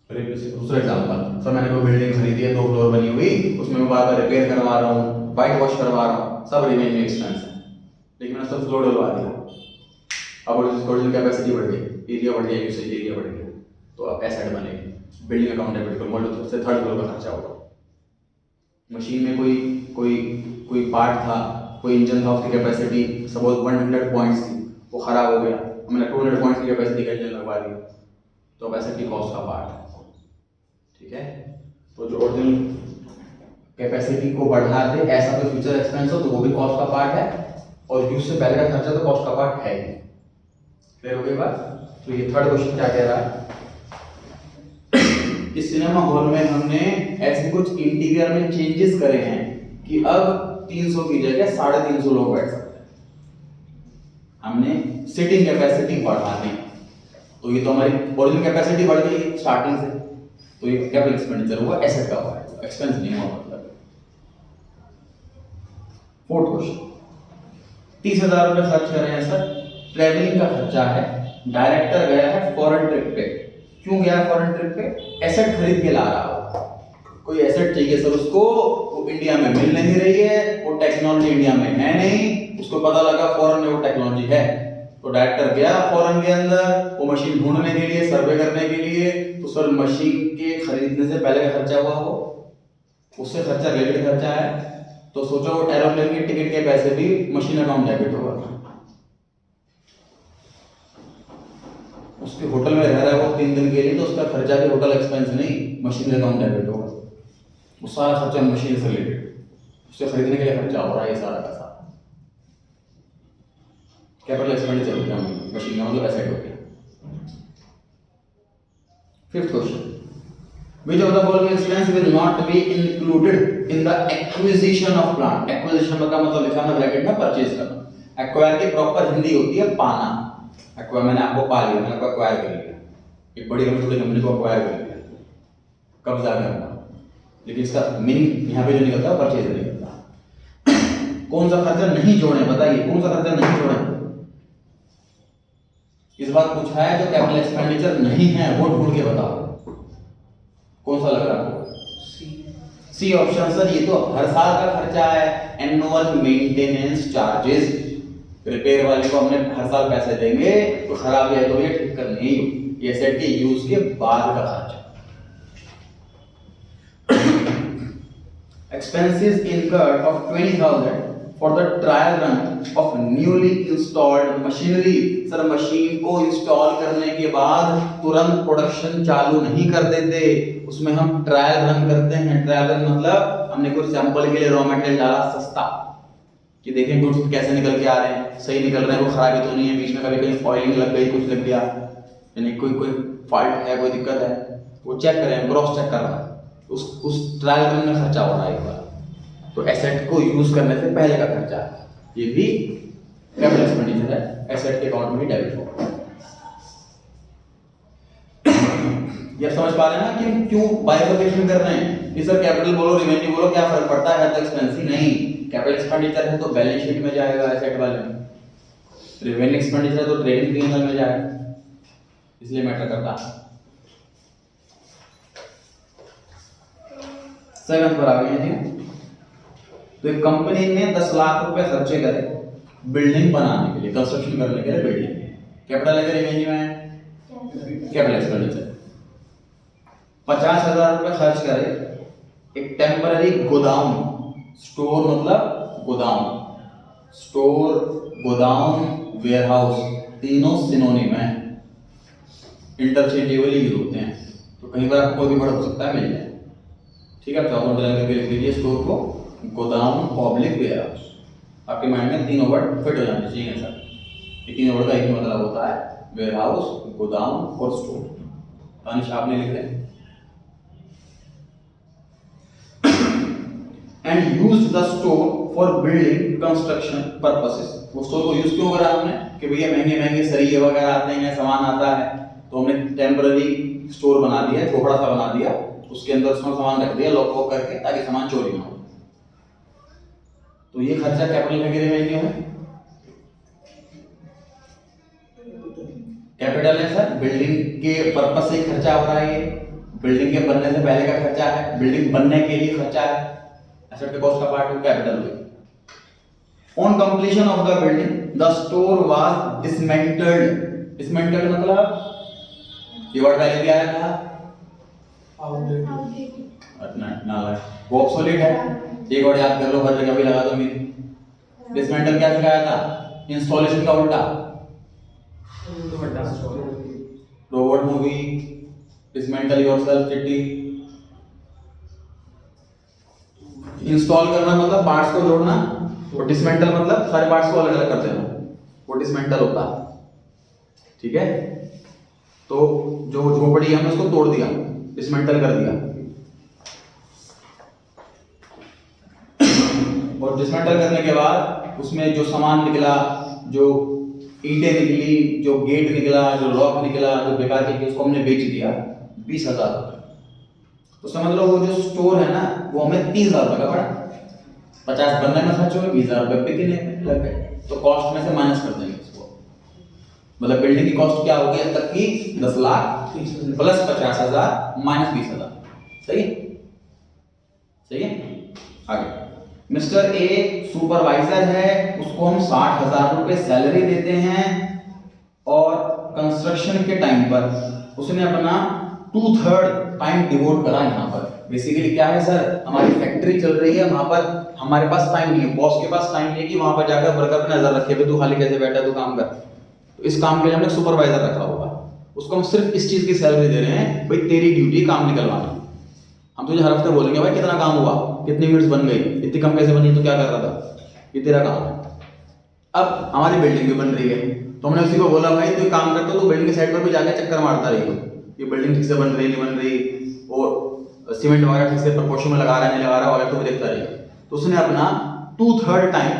दूसरा एग्जांपल, सर मैंने कोई बिल्डिंग खरीदी है, 2 फ्लोर बनी हुई, उसमें मैं बार-बार रिपेयर करवा रहा हूँ, वाइट वॉश करवा रहा हूँ, सब रिमेनिंग एक्सपेंस है, लेकिन मैंने सब फ्लोर डलवा दिया। अब ओरिजिनल कैपेसिटी बढ़ गई, एरिया बढ़ गया, यूसेज एरिया बढ़ गया, तो अब एसेट बनेगी। बिल्डिंग अकाउंट डेबिट करूंगा तो सबसे थर्ड फ्लोर का खर्चा होगा। मशीन में कोई पार्ट था, कोई इंजन था, उसकी कैपेसिटी सपोज 100 पॉइंट्स थी, वो खराब हो गया, हमने 200 पॉइंट्स की कैपेसिटी का इंजन लगवा दिया, तो एसेट की कॉस्ट का पार्ट है। ठीक है, तो जो ओरिजिनल कैपेसिटी को बढ़ा दे, ऐसा कोई फ्यूचर एक्सपेंस हो तो वो भी कॉस्ट का पार्ट है, और यूज से पहले का खर्चा तो कॉस्ट का पार्ट है ही। क्लियर हो गई बात? तो ये थर्ड क्वेश्चन क्या कह रहा है कि सिनेमा हॉल में हमने ऐसे कुछ इंटीरियर में चेंजेस करे हैं कि अब 300 की जगह 350 लोग बैठ सकते हैं। हमने सीटिंग कैपेसिटी बढ़ा दी, तो ये तो हमारी ओरिजिनल कैपेसिटी बढ़ गई स्टार्टिंग से, तो ये कैपिटल एक्सपेंडिचर हुआ, एसेट का पार्ट, एक्सपेंस नहीं हुआ मतलब। फोर्थ क्वेश्चन, 30,000 रुपये खर्च कर रहे हैं सर, ट्रैवलिंग का खर्चा है, डायरेक्टर गया है फॉरेन ट्रिप पे। क्यों गया फॉरेन ट्रिप पे? एसेट खरीद के ला रहा हो, कोई एसेट चाहिए सर उसको, वो इंडिया में मिल नहीं रही है, वो टेक्नोलॉजी इंडिया में है नहीं, उसको पता लगा फॉरेन में वो टेक्नोलॉजी है, तो डायरेक्टर गया फॉरेन के अंदर वो मशीन ढूंढने के लिए, सर्वे करने के लिए। तो सर मशीन के खरीदने से पहले का खर्चा हुआ, वो उससे खर्चा रिलेटेड खर्चा है, तो सोचो वो एरोप्लेन की टिकट के पैसे भी मशीन अकाउंट डेबिट होगा। उसके होटल में रह रहा है वो 3 दिन के लिए, तो उसका खर्चा भी होटल एक्सपेंस नहीं, मशीन अकाउंट डेबिट होगा। वो सारा खर्चा मशीन से रिलेटेड, उससे खरीदने के लिए खर्चा हो रहा है, ये सारा का सारा कैपिटल एक्सपेंडिचर हो गया, मशीन का मतलब एसेट हो गया। Fifth question, which of the following expense will not be included in the acquisition of plant? acquisition का मतलब लिखा है ब्रैकेट में परचेज करना। एक्वायर की प्रॉपर हिंदी होती है पाना। एक्वायर मैंने आपको पा लिया, मैंने आपको एक्वायर कर लिया, एक बड़ी कंपनी को एक्वायर कर लिया, कब्जा करना, लेकिन इसका मीनिंग यहाँ पे जो निकलता है परचेज निकलता। कौन सा खर्चा नहीं जोड़े, बताइए कौन सा खर्चा नहीं जोड़े? इस बार पूछा है जो कैपिटल एक्सपेंडिचर नहीं है वो ढूंढ के बताओ, कौन सा लग रहा है? सी ऑप्शन सर, ये तो हर साल का खर्चा है, एनुअल मेंटेनेंस चार्जेस। रिपेयर वाले को हमने हर साल पैसे देंगे, तो खराबी है तो ये ठीक करनी ही, ये सेट के यूज के बाद का खर्चा। Expenses incurred of 20,000 for the trial run of newly installed machinery. Sir machine को इंस्टॉल करने के बाद तुरंत प्रोडक्शन चालू नहीं कर देते, उसमें हम ट्रायल रन करते हैं। ट्रायल रन मतलब हमने कुछ सैंपल के लिए रॉ मटेरियल डाला सस्ता, कि देखें गुड्स कैसे निकल के आ रहे हैं, सही निकल रहे हैं, कोई खराबी तो नहीं है, बीच में कभी कहीं ऑयलिंग लग गई, कुछ लग गया, यानी कोई फॉल्ट है, कोई दिक्कत है, वो चेक करें, क्रॉस चेक करना। उस ट्रायल रन में खर्चा हो रहा है एक बार, तो एसेट को यूज करने से पहले का खर्चा, ये भी कैपिटल एक्सपेंडिचर है, एसेट के अकाउंट में भी डेबिट होगा। ये समझ पा रहे हैं ना कि हम क्यों बाइफर्केशन कर रहे हैं? कि सर कैपिटल बोलो रेवेन्यू बोलो क्या फर्क पड़ता है, तो एक्सपेंस ही नहीं। कैपिटल एक्सपेंडिचर है तो बैलेंस शीट में जाएगा एसेट वाले में, रेवेन्यू एक्सपेंडिचर है तो ट्रेडिंग पी&एल में जाएगा, इसलिए मैटर करता है। सेकंड पर आ गए हैं जी। तो एक कंपनी ने 10 लाख रुपए खर्चे करे बिल्डिंग बनाने के लिए, कंस्ट्रक्शन करने के लिए बिल्डिंग, कैपिटल है रेवेन्यू है, कैपिटल एक्सपेंडिचर। 50,000 रुपए खर्च करे एक टेम्पररी गोदाम, स्टोर मतलब गोदाम, स्टोर गोदाम वेयरहाउस तीनों सिनोनिम है। इंटरचेंजेबल यूज होते हैं, तो कहीं पर आपको कोई भी वर्ड हो सकता है, मिल जाए। ठीक है, तो आप करके लिख लीजिए स्टोर को गोदाम पब्लिक वेयर हाउस। आपके माइंड में तीनों वर्ड फिट हो जाने चाहिए सर। ये तीनों वर्ड का एक ही मतलब होता है, वेयर हाउस, गोदाम और स्टोर। तानिश आपने लिख रहे and use the store for building construction purposes. वो स्टोर को यूज क्यों करा हमने कि भैया महंगे महंगे सरिये वगैरह आते हैं, सामान आता है, तो हमने टेम्पररी स्टोर बना दिया, झोपड़ा सा बना दिया, उसके अंदर उसमें सामान रख दिया लॉक वॉक करके, ताकि सामान चोरी ना हो। तो ये खर्चा कैपिटल का कितने में है? कैपिटल है सर, बिल्डिंग के पर्पस से खर्चा हो रहा है, ये बिल्डिंग के बनने से पहले का खर्चा है, बिल्डिंग बनने के लिए खर्चा है, एसेट के कॉस्ट का पार्ट है, कैपिटल हुई। On completion of the building the store was dismantled. Dismantled मतलब ये वर्ड पहले भी आया था, वो ऑब्सोलीट है। एक वर्ड याद कर लो, हर जगह भी लगा दो मेरी। डिसमेंटल क्या सिखाया था? इंस्टॉलेशन का उल्टा, रोबोट मूवी, डिसमेंटल योरसेल्फ चिट्टी। इंस्टॉल करना मतलब पार्ट्स को जोड़ना, और डिसमेंटल मतलब सारे पार्ट्स को अलग अलग कर देना, वो डिसमेंटल होता है। ठीक है, तो जो झोपड़ी है हमने उसको तोड़ दिया, डिसमेंटल कर दिया, और डिसमेंटल करने के बाद उसमें जो सामान निकला, जो ईंटें निकली, जो गेट निकला, जो लॉक निकला, जो बेकार की, उसको हमने बेच दिया 20,000 रुपये। तो समझ लो वो जो स्टोर है ना, वो हमें 30,000 रुपये का पड़ा। 50 बनने में खर्च हुए, 20,000 रुपये बिकने में लग गए, तो कॉस्ट में से माइनस कर देंगे इसको। मतलब बिल्डिंग की कॉस्ट क्या होगी अब तक की? 10 लाख प्लस 50,000 माइनस 20,000। सही है, सही है। आगे, मिस्टर ए सुपरवाइजर है, उसको हम 60,000 रुपए सैलरी देते हैं, और कंस्ट्रक्शन के टाइम पर उसने अपना 2/3 टाइम डिवोट करा यहाँ पर। बेसिकली क्या है सर, हमारी फैक्ट्री चल रही है, वहां पर हमारे पास टाइम नहीं है, बॉस के पास टाइम नहीं है कि वहां पर जाकर वर्कर पे नजर रखे, तू खाली कैसे बैठा, तू काम कर। तो इस काम के लिए हमने सुपरवाइजर रखा होगा, उसको हम सिर्फ इस चीज की सैलरी दे रहे हैं, भाई तेरी ड्यूटी काम निकलवाना। हम तुझे हर हफ्ते बोलेंगे भाई कितना काम हुआ, कितनी मिनट्स बन गई, इतनी कम कैसे बनी, तो क्या कर रहा था, ये तेरा काम है। अब हमारी बिल्डिंग भी बन रही है, तो हमने उसी को बोला भाई तू काम करता हो तो बिल्डिंग के साइड पर भी जाके चक्कर मारता रही हो, ये बिल्डिंग ठीक से बन रही नहीं बन रही, और सीमेंट वगैरह ठीक से प्रोपोर्शन में लगा रहा है नहीं लगा रहा वगैरह, तो भी देखता रही। तो उसने अपना 2/3 टाइम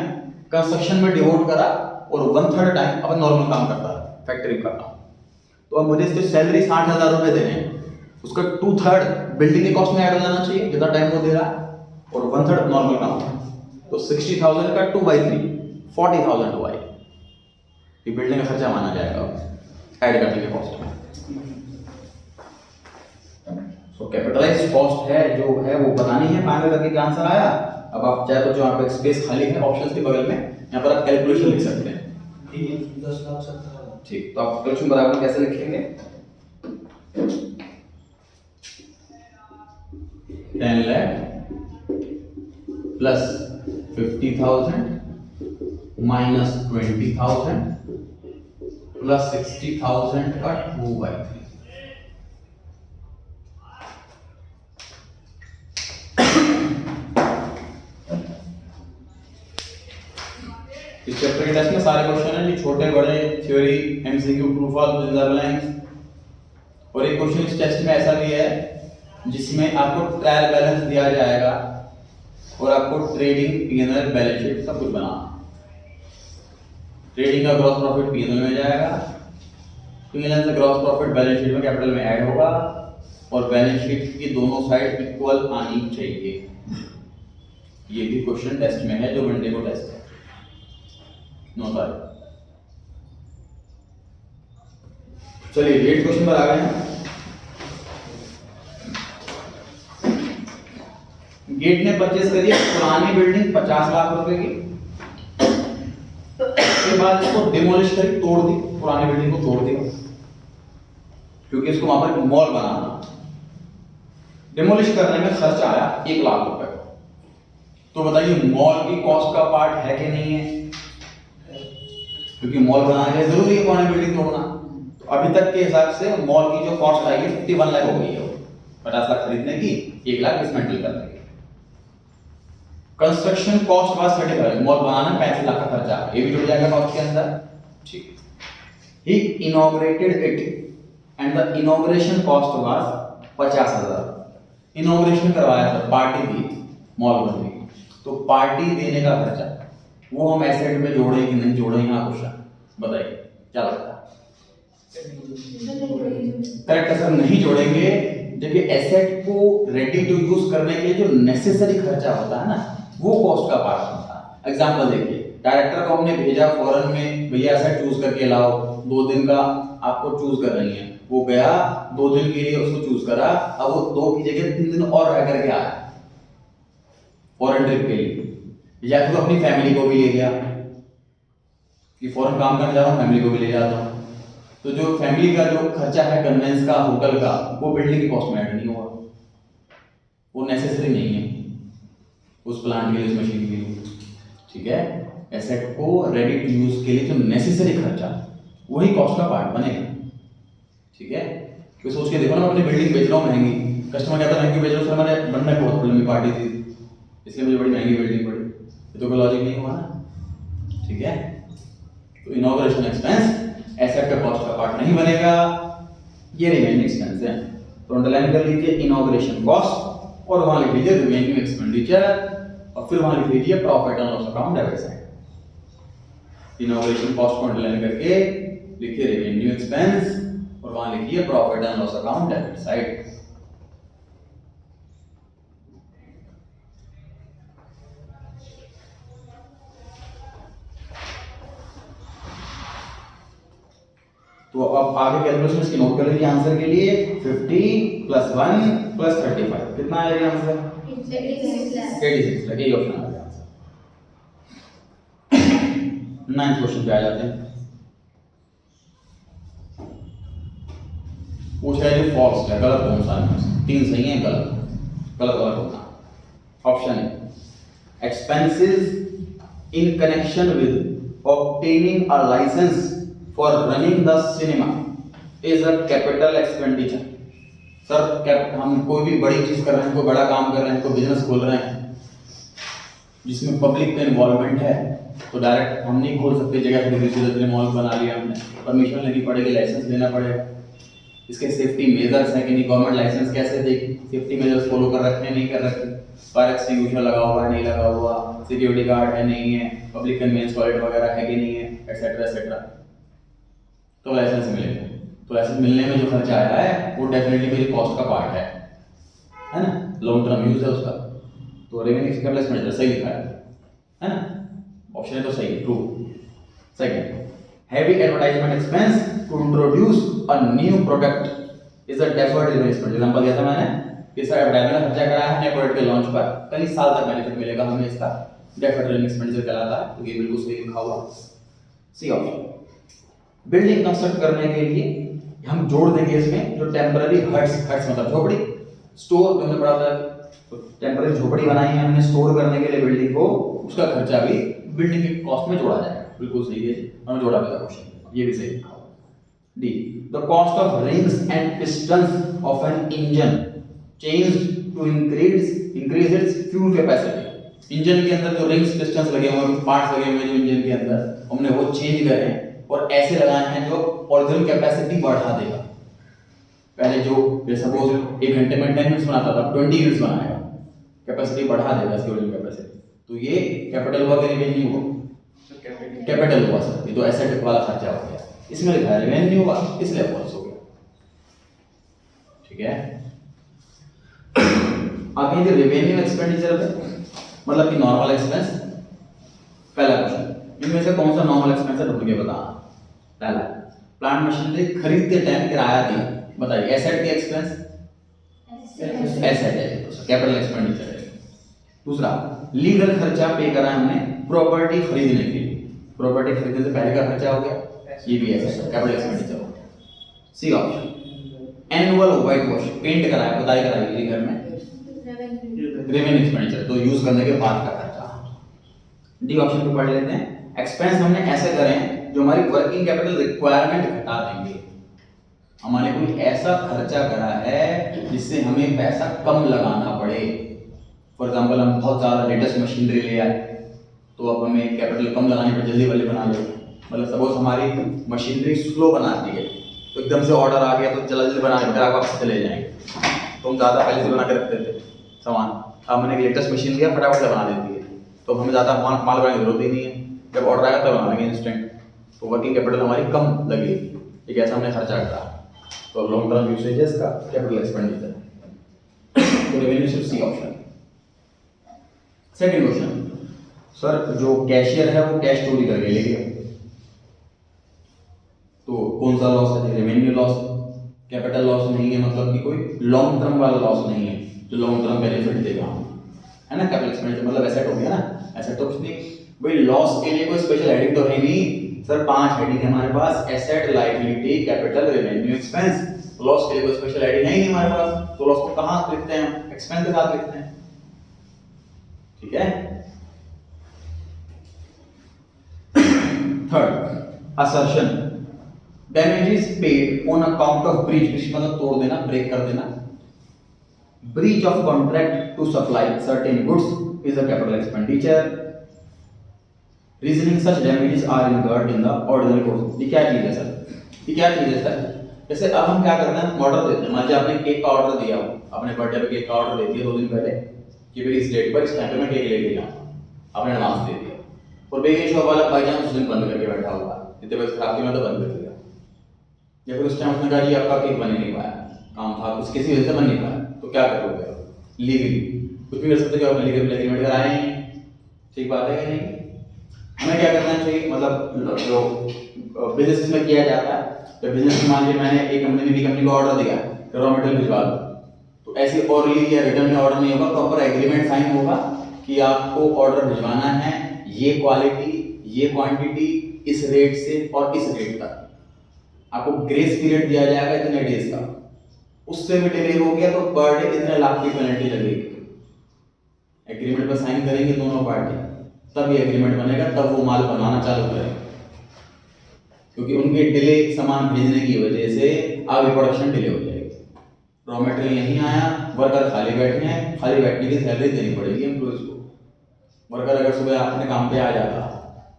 कंस्ट्रक्शन में डिवोट करा, और 1/3 टाइम अपन नॉर्मल काम करता है, फैक्ट्री का काम। तो अब मुझे इसकी सैलरी 60,000 रुपए दे रहे हैं, उसका 2/3 बिल्डिंग की कॉस्ट में ऐड हो जाना चाहिए जितना टाइम वो दे रहा है, और 1/3 नॉर्मल काम। तो 60,000 का 2/3 40,000 हुआ, ये बिल्डिंग का खर्चा माना जाएगा ऐड करने के कॉस्ट में। सो कैपिटलाइज्ड कॉस्ट है जो है वो बतानी है, फाइनल करके क्या आंसर आया। अब आप चाहे तो जो यहाँ पे स्पेस खाली है ऑप्शंस के बगल में, यहाँ पर आप कैलकुलेशन लिख सकते हैं। 10,17,000। ठीक, तो आप कैलकुलेशन बराबर कैसे लिखेंगे? 10 लाख प्लस 50,000 माइनस 20,000 प्लस 60,000 का 2/3। इस चैप्टर के टेस्ट में सारे क्वेश्चन हैं, ये छोटे बड़े, theory, MCQ, true false, reserve lines. और एक क्वेश्चन इस टेस्ट में ऐसा भी है जिसमें आपको ट्रायल बैलेंस दिया जाएगा और आपको ट्रेडिंग पीएनएल बैलेंस शीट सब कुछ बनाना। ट्रेडिंग का ग्रॉस प्रॉफिट पीएनएल में जाएगा, पीएनएल से ग्रॉस प्रॉफिट बैलेंस शीट में कैपिटल में ऐड होगा, और बैलेंस शीट की दोनों साइड इक्वल आनी चाहिए। ये भी क्वेश्चन टेस्ट में है जो मंडे को टेस्ट है 9 तारीख। चलिए डेट क्वेश्चन पर आ गए हैं। गेट ने परचेज करी पुरानी बिल्डिंग 50 लाख रुपए की, उसके बाद इसको डिमोलिश करी, तोड़ दी, पुरानी बिल्डिंग को तोड़ दिया क्योंकि इसको वहां पर मॉल बनाना। डिमोलिश करने में खर्च आया 1 लाख रुपए का। तो बताइए मॉल की कॉस्ट का पार्ट है कि नहीं है? क्योंकि मॉल बनाने के लिए जरूरी है पुरानी बिल्डिंग तोड़ना। तो अभी तक के हिसाब से मॉल की जो कॉस्ट आई है 51 लाख हो गई है, 50 लाख खरीदने की, 1 लाख डिसमेंटल करने की। कंस्ट्रक्शन कॉस्ट वाज 35, मॉल बनाना 35 लाख का खर्चा, ये भी जुड़ जाएगा कॉस्ट के अंदर। ठीक है। He inaugurated it and the inauguration cost was 50,000। Inauguration करवाया था, पार्टी दी मॉल बनने की, तो पार्टी देने का खर्चा वो हम एसेट में जोड़े कि नहीं जोड़े, यहाँ क्वेश्चन बताइए क्या लगता है? करेक्ट आंसर नहीं जोड़ेंगे। देखिए एसेट को रेडी टू यूज करने के लिए जो नेसेसरी खर्चा होता है ना, वो कॉस्ट का पार्ट होता है। एग्जांपल देखिए, डायरेक्टर को हमने भेजा फॉरेन में, भैया एसेट चूज करके लाओ, 2 दिन का आपको चूज कर रही है, वो गया 2 दिन के लिए उसको चूज करा, अब वो 2 की जगह 3 दिन और रह करके आया फॉरेन ट्रिप के लिए, या फिर अपनी फैमिली को भी ले गया कि फॉरेन काम करने जा रहा हूँ, फैमिली को भी ले जाता हूँ, तो जो फैमिली का जो खर्चा है कन्वेंस का, होटल का, वो बिल्डिंग की कॉस्ट में ऐड नहीं हुआ, वो नेसेसरी नहीं है उस प्लांट के लिए, उस मशीन के लिए। ठीक है, एसेट को रेडी टू यूज के लिए जो नेसेसरी खर्चा, वही कॉस्ट का पार्ट बनेगा। ठीक है, तो सोच के देखो ना, मैं अपनी बिल्डिंग बेच रहा हूँ महंगी, कस्टमर कहता है महंगी बेच रहा हूँ, सर मैंने बनने को बहुत लंबी पार्टी थी इसलिए मुझे बड़ी महंगी बिल्डिंग पड़ी, ये तो कोई लॉजिक नहीं हुआ ना। ठीक है, तो इनॉग्रेशन एक्सपेंस एसेट का कॉस्ट का पार्ट नहीं बनेगा, ये रिमेनिंग एक्सपेंस है। तो अंडरलाइन कर लीजिए इनॉग्रेशन कॉस्ट और वहां लिख लीजिए रिमेनिंग एक्सपेंडिचर, और फिर वहां लिख लीजिए profit and loss account debit side. Inauguration cost को अंडरलाइन करके लिखिए रेवेन्यू एक्सपेंस और वहां लिखिए profit and loss account debit side. तो अब आगे कैलकुलेशन इसकी नोट कर लीजिए आंसर के लिए। 50 + 1 + 35 कितना आएगा आंसर? 86 लगे, ऑप्शन आ गया आंसर। 9th क्वेश्चन पे आ जाते हैं। पूछा है जो फॉल्स है, गलत कौन सा है? 3 सही है, गलत गलत गलत होगा। ऑप्शन है expenses in connection with obtaining a licence for running the cinema is a capital expenditure. Sir हम कोई भी बड़ी चीज कर रहे हैं, कोई बड़ा काम कर रहे हैं, कोई बिजनेस खोल रहे हैं जिसमें पब्लिक का इन्वॉल्वमेंट है, तो डायरेक्ट हम नहीं खोल सकते जगह पे, मॉल बना लिया हमने, परमिशन लेनी पड़ेगी, लाइसेंस लेना पड़ेगा, इसके सेफ्टी मेजर्स हैं कि नहीं, गवर्नमेंट लाइसेंस कैसे देगी, सेफ्टी मेजर्स फॉलो कर रखे हैं नहीं कर रखे, फायर एक्सटिंग्विशर लगा हुआ है नहीं लगा हुआ, सिक्योरिटी गार्ड है नहीं है, पब्लिक कन्वेंस टॉयलेट वगैरह है कि नहीं है, एक्सेट्रा एक्सेट्रा, तो लाइसेंस मिलेगा। तो लाइसेंस मिलने में जो खर्चा आया है वो डेफिनेटली मेरी कॉस्ट का पार्ट है ना, लॉन्ग टर्म यूज है उसका, तो रेवेन्यू कैपिटल एक्सपेंडिचर सही लिखा है ना, ऑप्शन है तो सही है, true. Second, heavy advertisement expense to introduce a new product is a deferred revenue expense। Example दिया था मैंने कि सर एडवर्टाइजमेंट खर्चा कराया है नए प्रोडक्ट के लॉन्च पर, कई साल तक बेनिफिट मिलेगा हमें, इसका डेफर्ड रेवेन्यू एक्सपेंडिचर कहलाता है, तो ये बिल्कुल सही लिखा हुआ। C option. बिल्डिंग कंस्ट्रक्ट करने के लिए हम जोड़ देंगे इसमें जो टेम्पररी हट्स मतलब झोपड़ी, स्टोर हमने पढ़ा था, तो टेम्पररी झोपड़ी बनाई है हमने स्टोर करने के लिए बिल्डिंग को, उसका खर्चा भी बिल्डिंग की कॉस्ट में जोड़ा जाएगा, बिल्कुल सही है, हमने जोड़ा भी था क्वेश्चन, ये भी सही लिखा हुआ। D, the cost of rings and pistons of an engine changed to increase its fuel capacity. Engine के अंदर जो रिंग्स पिस्टन्स लगे हुए हैं, पार्ट्स लगे हुए हैं जो इंजन के अंदर, हमने वो चेंज करे हैं और ऐसे लगाए हैं जो ओरिजिनल कैपेसिटी बढ़ा देगा। पहले जो सपोज 1 घंटे में 10 मिनट्स बनाता था, 20 मिनट्स बनाएगा, कैपेसिटी बढ़ा देगा इसकी ओरिजिनल कैपेसिटी, तो ये कैपिटल हुआ कि रेवेन्यू हुआ? कैपिटल हुआ सर, ये तो एसेट वाला खर्चा हो गया, इसमें लिखा है रेवेन्यू हुआ, इसलिए फॉल्स हो गया। ठीक है, आगे जो रेवेन्यू एक्सपेंडिचर है मतलब कि नॉर्मल एक्सपेंस, पहला क्वेश्चन इनमें से कौन सा नॉर्मल एक्सपेंस है ढूंढ के बताना। पहला, प्लांट मशीनरी खरीदते टाइम किराया दिया, बताइए एसेट की एक्सपेंस, एसेट है तो कैपिटल एक्सपेंडिचर है। दूसरा, लीगल खर्चा पे करा हमने प्रॉपर्टी खरीदने के लिए, प्रॉपर्टी खरीदने से पहले का खर्चा हो गया, ये भी एसेट है, कैपिटल एक्सपेंडिचर हो गया। C option. Annual whitewash, paint कराया, खुदाई कराई घर में, रेवेन्यू एक्सपेंडिचर, तो यूज करने के बाद का खर्चा। डी ऑप्शन को पढ़ लेते हैं। एक्सपेंस हमने ऐसे करे हैं जो हमारी वर्किंग कैपिटल रिक्वायरमेंट घटा देंगे, हमारे कोई ऐसा खर्चा करा है जिससे हमें पैसा कम लगाना पड़े। फॉर एग्जाम्पल हम बहुत ज़्यादा लेटेस्ट मशीनरी ले आए तो अब हमें कैपिटल कम लगानी पड़े, जल्दी वाले बना लो। मतलब सपोज हमारी मशीनरी स्लो बनाती है तो एकदम से ऑर्डर आ गया तो जल्दी बना के आप वापस चले जाएंगे, तो हम ज़्यादा पहले से बना के रखते थे सामान। अब मैंने लेटेस्ट मशीन लिया, फटाफट से बना देती है, तो हमें ज़्यादा माल बनाने की जरूरत ही नहीं है। जब ऑर्डर आएगा तब बना लेंगे इंस्टेंट, तो वर्किंग कैपिटल हमारी कम लगेगी। एक ऐसा हमने खर्चा करा, तो लॉन्ग टर्म यूसेजेस का कैपिटल एक्सपेंडिचर, तो रेवेन्यू सिर्फ C option. Second question, sir जो कैशियर है वो कैश चोरी करके ले गया, तो कौन सा लॉस है? रेवेन्यू लॉस, कैपिटल लॉस नहीं है, मतलब कि कोई लॉन्ग टर्म वाला लॉस नहीं है जो लॉन्ग टर्म बेनिफिट देगा, है ना। कैपिटल एक्सपेंडिचर मतलब एसेट हो गया ना, एसेट तो कुछ नहीं भाई। लॉस के लिए कोई स्पेशल हेडिंग तो है नहीं सर, 5 हेडिंग है हमारे पास, asset, liability, capital, revenue, expense. Loss के लिए कोई स्पेशल हेडिंग है ही नहीं हमारे पास, तो लॉस को कहाँ लिखते हैं हम? एक्सपेंस के साथ लिखते हैं, ठीक है। Third assertion, damages paid on account of breach, breach मतलब तोड़ देना, ब्रेक कर देना। breach of contract to supply certain goods is a capital expenditure. reasoning such damages are incurred in the ordinary course। ये क्या चीज है सर? ये क्या चीज है सर? जैसे अब हम क्या करते हैं, ऑर्डर देते हैं। मान लीजिए आपने केक का ऑर्डर दिया, आपने बर्थडे पे केक का ऑर्डर दे दिया 2 दिन पहले कि भाई इस डेट पर इस टाइम पे मैं केक लेके जाऊँ, आपने एडवांस दे दिया, और बेकरी शॉप वाला बाई चांस उस दिन बंद करके बैठा हुआ, जितने बजे खराब थी मैं तो बंद कर दिया, या फिर उस टाइम उसने कहा जी आपका केक बन नहीं पाया, काम था कुछ, किसी वजह से बन नहीं पाया, तो क्या करोगे? लीगली कुछ भी कर सकते हो, आपने लीगल एग्रीमेंट कराए हैं, ठीक बात है कि नहीं। हमें क्या करना चाहिए, मतलब जो बिजनेस में किया जाता है, तो बिजनेस में मान लीजिए मैंने एक कंपनी ने बी कंपनी को ऑर्डर दिया कि रॉ मटेरियल भिजवा दो, तो ऐसे ऑरली या रिटर्न में ऑर्डर नहीं होगा, प्रॉपर एग्रीमेंट साइन होगा कि आपको ऑर्डर भिजवाना है, ये क्वालिटी, ये क्वांटिटी, इस रेट से और इस रेट तक, आपको ग्रेस पीरियड दिया जाएगा इतने डेज का, उससे भी डिले हो गया तो पर डे इतने लाख की पेनल्टी लगेगी। एग्रीमेंट पर साइन करेंगे दोनों पार्टी, तब ये एग्रीमेंट बनेगा, तब वो माल बनाना चालू करेंगे, क्योंकि उनके डिले सामान भेजने की वजह से आगे प्रोडक्शन डिले हो जाएगी। रॉ मटेरियल नहीं आया, वर्कर खाली बैठे हैं, खाली बैठने की सैलरी देनी पड़ेगी एम्प्लॉइज को। वर्कर अगर सुबह अपने काम पे आ जाता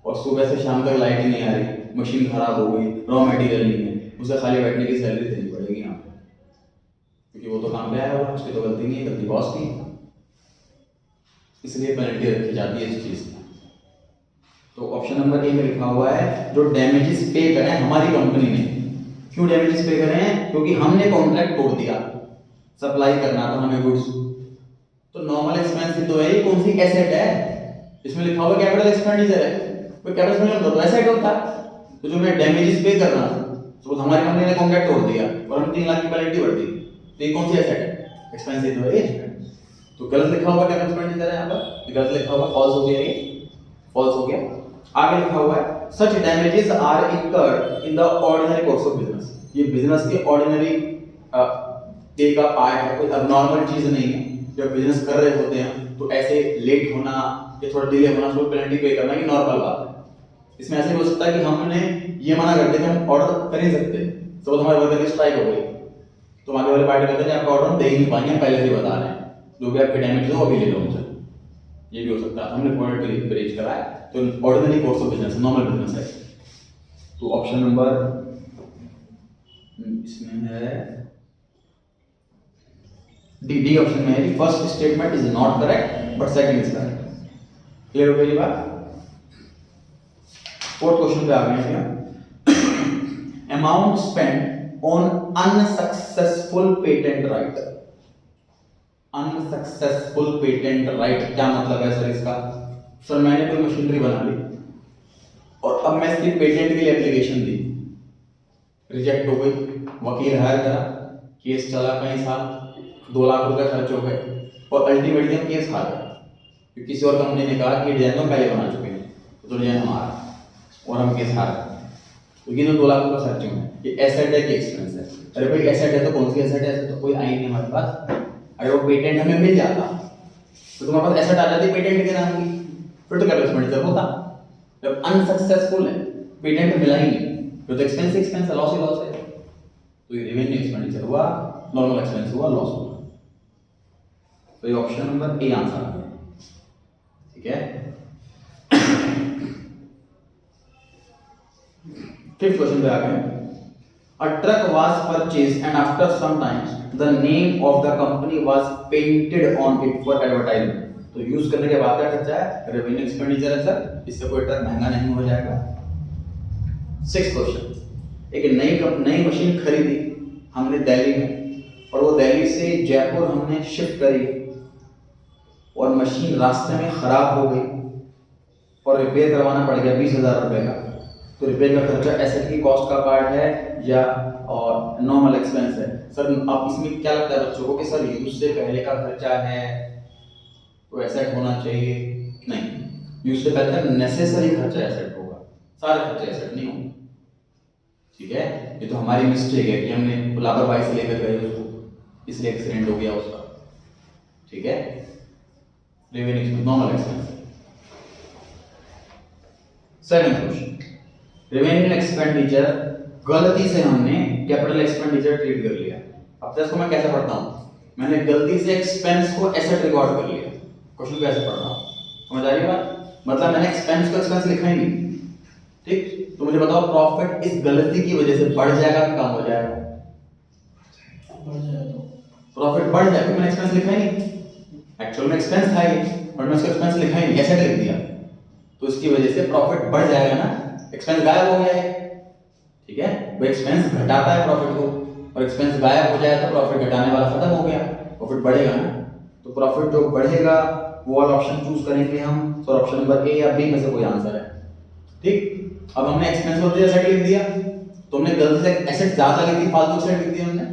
और सुबह से शाम तक लाइट ही नहीं आ रही, मशीन खराब हो गई, रॉ मटेरियल नहीं है, उसे खाली बैठने की सैलरी देनी पड़ेगी यहाँ पे, क्योंकि वो तो काम पे आया होगा, उसकी तो गलती नहीं है, गलती बॉस की, इसलिए पेनल्टी रखी जाती है इस चीज में। तो ऑप्शन नंबर ए में लिखा हुआ है जो डैमेजेस पे करें हमारी कंपनी ने। क्यों डैमेजेस पे करें? क्योंकि हमने कॉन्ट्रैक्ट तोड़ दिया, सप्लाई करना था हमें गुड्स, तो नॉर्मल एक्सपेंस तो है, ये कौन सी एसेट है, इसमें लिखा हुआ कैपिटल एक्सपेंडिचर है, कोई कैपिटल एक्सपेंडिचर तो एसेट होता, तो जो मैं डैमेजेस पे कर रहा हूं, तो हमारी कंपनी ने कॉन्ट्रैक्ट तोड़ दिया और हम 3 लाख की पेनल्टी भर दी, तो ये कौन सी एसेट है? एक्सपेंस तो है, तो गलत लिखा हुआ कैपिटल एक्सपेंडिचर है यहाँ पर, गलत लिखा हुआ, फॉल्स हो गया, ये फॉल्स हो गया। आगे लिखा हुआ है such damages are incurred in the ordinary course of business, ये बिजनेस के ऑर्डिनरी पे का पार्ट है, कोई अबनॉर्मल चीज नहीं है। जब बिजनेस कर रहे होते हैं तो ऐसे लेट होना या थोड़ा डिले होना, उसको पेनल्टी पे करना ये नॉर्मल बात है। इसमें ऐसे हो सकता है कि हमने ये मना कर दिया कि हम ऑर्डर कर नहीं सकते, तो हमारे वर्कर की स्ट्राइक हो गई, तो आगे वाले पार्टी कहते हैं आपका ऑर्डर हम दे ही नहीं पाएंगे, हम पहले से बता रहे हैं, जो भी आपके डैमेज हो अभी ले लो हमसे, ये भी हो सकता है। हमने क्वांटिटी ब्रीच करा है, तो ordinary course of business, normal business है। तो ऑप्शन नंबर इसमें है डी ऑप्शन में है कि first statement is not correct but second is correct. Clear हो गई ये बात? फोर्थ क्वेश्चन पे आ गए हैं। Amount spend on unsuccessful patent right. Unsuccessful patent right क्या मतलब है सर इसका? सर मैंने कोई मशीनरी बना ली और अब मैं इसकी पेटेंट के लिए एप्लीकेशन दी, रिजेक्ट हो गई, वकील हायर करा, केस चला कई साल, 2 लाख रुपए खर्च हो गए और अल्टीमेटली हम केस हार गए, क्योंकि किसी और कंपनी ने कहा कि डिजाइन हम पहले बना चुके हैं, तो डिजाइन हमारा, और हम केस हार गए। तो ये जो 2 लाख रुपए खर्च हुए, ये एसेट है कि एक्सपेंस है? अरे भाई एसेट है तो कौन सी एसेट है? ऐसे तो कोई आई नहीं हमारे पास। अगर वो पेटेंट हमें मिल जाता तो तुम्हारे पास एसेट आ जाती पेटेंट के नाम की, फिर तो कैपिटल एक्सपेंडिचर होता। जब अनसक्सेसफुल है, पेटेंट मिला ही नहीं, फिर तो एक्सपेंस एक्सपेंस है, लॉस ही लॉस है। तो ये रेवेन्यू एक्सपेंडिचर हुआ, नॉर्मल एक्सपेंस हुआ, लॉस हुआ। तो ये ऑप्शन नंबर ए आंसर आ गया। ठीक है, फिफ्थ क्वेश्चन पे आ गए। A truck was purchased and after some time the name of the company was painted on it for advertisement. तो यूज करने के बाद क्या खर्चा है? रेवेन्यू एक्सपेंडिचर है सर, इससे कोई ट्रक महंगा नहीं हो जाएगा। सिक्स्थ क्वेश्चन, एक नई मशीन खरीदी हमने दिल्ली में, और वो दिल्ली से जयपुर हमने शिफ्ट करी और मशीन रास्ते में खराब हो गई और रिपेयर करवाना पड़ गया 20,000 रुपए का। तो रिपेयर का खर्चा एसेट की कॉस्ट का पार्ट है या और नॉर्मल एक्सपेंस है? सर अब इसमें क्या लगता है बच्चों को कि सर यूज से पहले का खर्चा है तो एसेट होना चाहिए? नहीं, यूज से पहले का नेसेसरी खर्चा एसेट होगा, सारे खर्चे एसेट नहीं होंगे। ठीक है, ये तो हमारी मिस्टेक है कि हमने लापरवाही से लेकर गए उसको, इसलिए एक्सीडेंट हो गया उसका। ठीक है, revenue expense, normal expense. Second question, revenue expenditure गलती से हमने कैपिटल एक्सपेंडिचर ट्रीट कर लिया। अब तक इसको मैं कैसे पढ़ता हूं? मैंने गलती से एक्सपेंस को एसेट रिकॉर्ड कर लिया। क्वेश्चन कैसे पढ़ रहा हूं, समझ आ रही है बात? मतलब मैंने एक्सपेंस को एक्सपेंस लिखा ही नहीं। ठीक, तो मुझे बताओ प्रॉफिट इस गलती की वजह से बढ़ जाएगा कि कम हो जाएगा? बढ़ जाएगा। प्रॉफिट बढ़ जाएगा, मैंने एक्सपेंस लिखा ही नहीं। एक्चुअल में एक्सपेंस था ही, और मैं उसका एक्सपेंस लिखा ही नहीं, एसेट लिख दिया, तो इसकी वजह से प्रॉफिट बढ़ जाएगा ना, एक्सपेंस गायब हो गया है। ठीक है, वो एक्सपेंस घटाता है प्रॉफिट को, और एक्सपेंस गायब हो जाए तो प्रॉफिट घटाने वाला खत्म हो गया, प्रॉफिट बढ़ेगा ना। तो प्रॉफिट जो बढ़ेगा वो वाला ऑप्शन चूज करेंगे हम। तो ऑप्शन नंबर ए या बी में से कोई आंसर है। ठीक, अब हमने एक्सपेंस को एसेट लिख दिया, तो हमने गलती से एसेट ज्यादा लिख दी, फालतू एसेट लिख दिया हमने,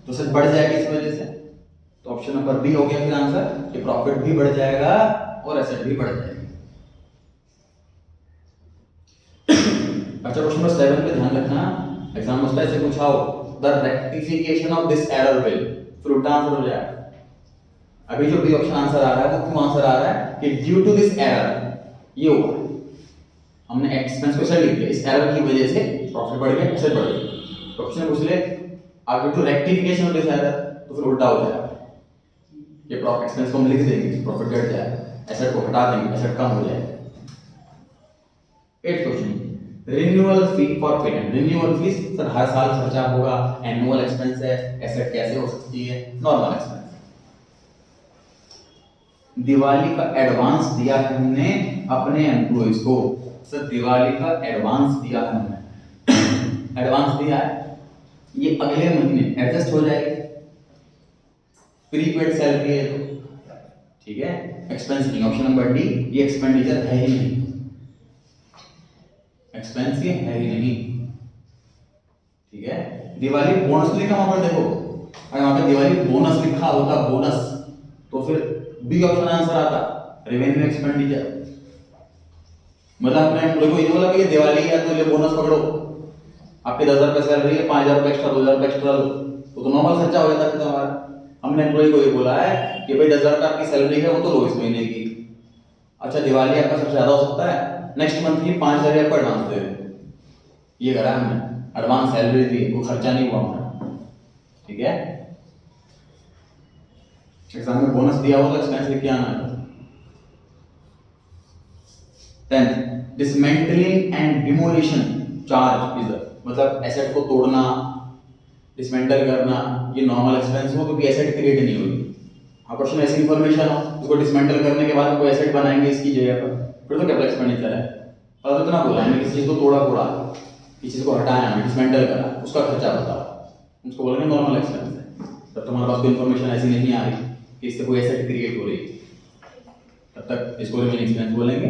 तो एसेट बढ़ जाएगी इस वजह से। तो ऑप्शन नंबर बी हो गया फिर आंसर, कि प्रॉफिट भी बढ़ जाएगा और एसेट भी बढ़ जाएगी। अच्छा, क्वेश्चन नंबर 7 पे ध्यान रखना, एग्जाम में ऐसे पूछा हो, the rectification of this error will, फिर उल्टा आंसर हो जाएगा। अभी जो बी ऑप्शन आंसर आ रहा है वो क्यों आंसर आ रहा है कि ड्यू टू दिस एरर, ये हुआ, हमने एक्सपेंस को एसेट लिख दिया, इस एरर की वजह से प्रॉफिट बढ़ गया, एसेट बढ़ गया। तो क्वेश्चन पूछ ले आगे to rectification of this error, तो फिर उल्टा हो जाएगा, ये प्रॉफिट एक्सपेंस को हम लिख देंगे, प्रॉफिट घट जाएगा, एसेट को हटा देंगे, एसेट कम हो जाएगा। 8th question, renewal fee for patent. Renewal fees sir हर साल खर्चा होगा, एनुअल एक्सपेंस है, एसेट कैसे हो सकती है? Normal expense. दिवाली का एडवांस दिया है हमने अपने एम्प्लॉइज को, सर दिवाली का एडवांस दिया है हमने, एडवांस दिया है, ये अगले महीने एडजस्ट हो जाएगी, प्रीपेड सैलरी है तो। ठीक है, एक्सपेंस नहीं, ऑप्शन नंबर डी, ये एक्सपेंडिचर है ही नहीं, एक्सपेंस ये है ही नहीं। ठीक है, दिवाली बोनस लिखा वहां पर देखो, अगर वहां पर दिवाली बोनस लिखा होता, बोनस, तो फिर बी ऑप्शन आंसर आता, रेवेन्यू एक्सपेंडिचर। मतलब अपने एम्प्लॉय को ये बोला कि दिवाली है तो ये बोनस पकड़ो, आपके 10,000 रुपए सैलरी है, 5,000 रुपए एक्स्ट्रा, 2,000 रुपए एक्स्ट्रा लो, तो नॉर्मल खर्चा हो जाता है हमारा। हमने एम्प्लॉय को ये बोला है कि भाई 10,000 रुपए आपकी सैलरी है वो तो लो इस महीने की। अच्छा, दिवाली आपका सबसे ज्यादा हो सकता है, नेक्स्ट मंथ की 5,000 आपको एडवांस दे दें, ये करा हमने, एडवांस सैलरी दी, वो खर्चा नहीं हुआ हमारा। ठीक है, एग्जाम में बोनस दिया हो तो एक्सपेंस लिख के आना है। 10th, dismantling and demolition charge is, मतलब एसेट को तोड़ना, डिसमेंटल करना, ये नॉर्मल एक्सपेंस हो क्योंकि एसेट क्रिएट नहीं हुई। हाँ, क्वेश्चन ऐसी इंफॉर्मेशन हो, उसको डिसमेंटल करने के बाद हम कोई एसेट बनाएंगे इसकी जगह पर, फिर तो कैपिटल एक्सपेंडिचर है। और तो इतना बोला हमने, किसी चीज को तोड़ा, किसी चीज को हटाया, हमने डिसमेंटल करा, उसका खर्चा बताओ, उसको बोलेंगे नॉर्मल एक्सपेंस है। तब तुम्हारे पास कोई इंफॉर्मेशन ऐसी नहीं आ रही कि इससे कोई एसेट क्रिएट हो रही, तब तक इसको रेवेन्यू एक्सपेंस बोलेंगे।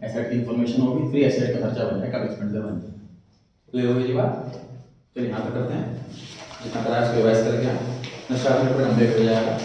एसेट की इंफॉर्मेशन होगी, फिर एसेट का खर्चा बन जाएगा, कैपिटल एक्सपेंडिचर बन जाएगा। क्लियर होगी जी बात? चलिए यहाँ तक करते हैं, जितना कराया उसको रिवाइज करके नेक्स्ट क्लास में कंप्लीट हो जाएगा।